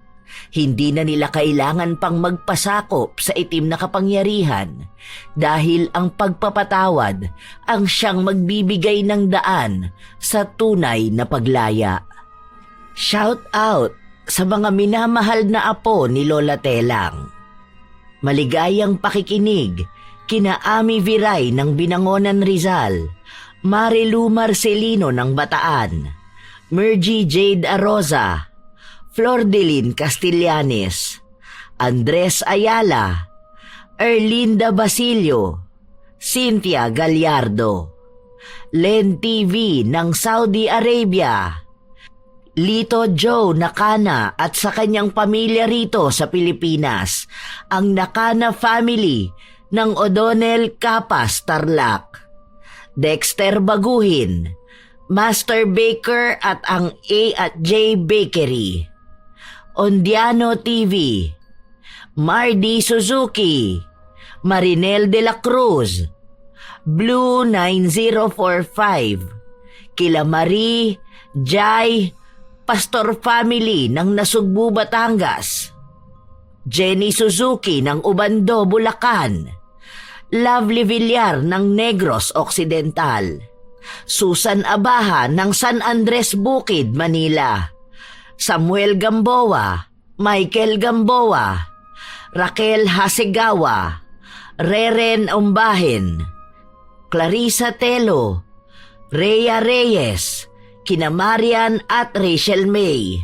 Hindi na nila kailangan pang magpasakop sa itim na kapangyarihan dahil ang pagpapatawad ang siyang magbibigay ng daan sa tunay na paglaya. Shout out sa mga minamahal na apo ni Lola Telang. Maligayang pakikinig kina Ami Viray ng Binangonan Rizal, Marilu Marcelino ng Bataan, Mergy Jade Aroza, Flordeline Castellanes, Andres Ayala, Erlinda Basilio, Cynthia Gallardo, Len TV ng Saudi Arabia, Lito Joe Nakana at sa kanyang pamilya rito sa Pilipinas, ang Nakana family ng O'Donnell Capas Tarlac, Dexter Baguhin, Master Baker at ang A&J Bakery, Ondiano TV, Mardy Suzuki, Marinel de la Cruz, Blue 9045, kila Marie, Jai, Pastor Family ng Nasugbu, Batangas, Jenny Suzuki ng Ubando, Bulacan, Lovely Villar ng Negros Occidental, Susan Abaha ng San Andres Bukid, Manila, Samuel Gamboa, Michael Gamboa, Raquel Hasegawa, Reren Umbahen, Clarissa Telo, Rhea Reyes, kina Marian at Rachel May,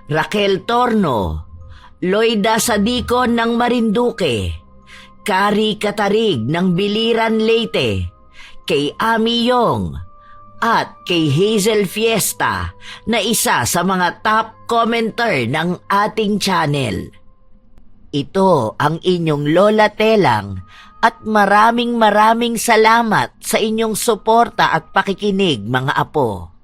Raquel Torno, Loida Sadicon ng Marinduque, Kari Katarig ng Biliran, Leyte, kay Ami Yong, at kay Hazel Fiesta na isa sa mga top commenter ng ating channel. Ito ang inyong Lola Telang at maraming salamat sa inyong suporta at pakikinig, mga apo.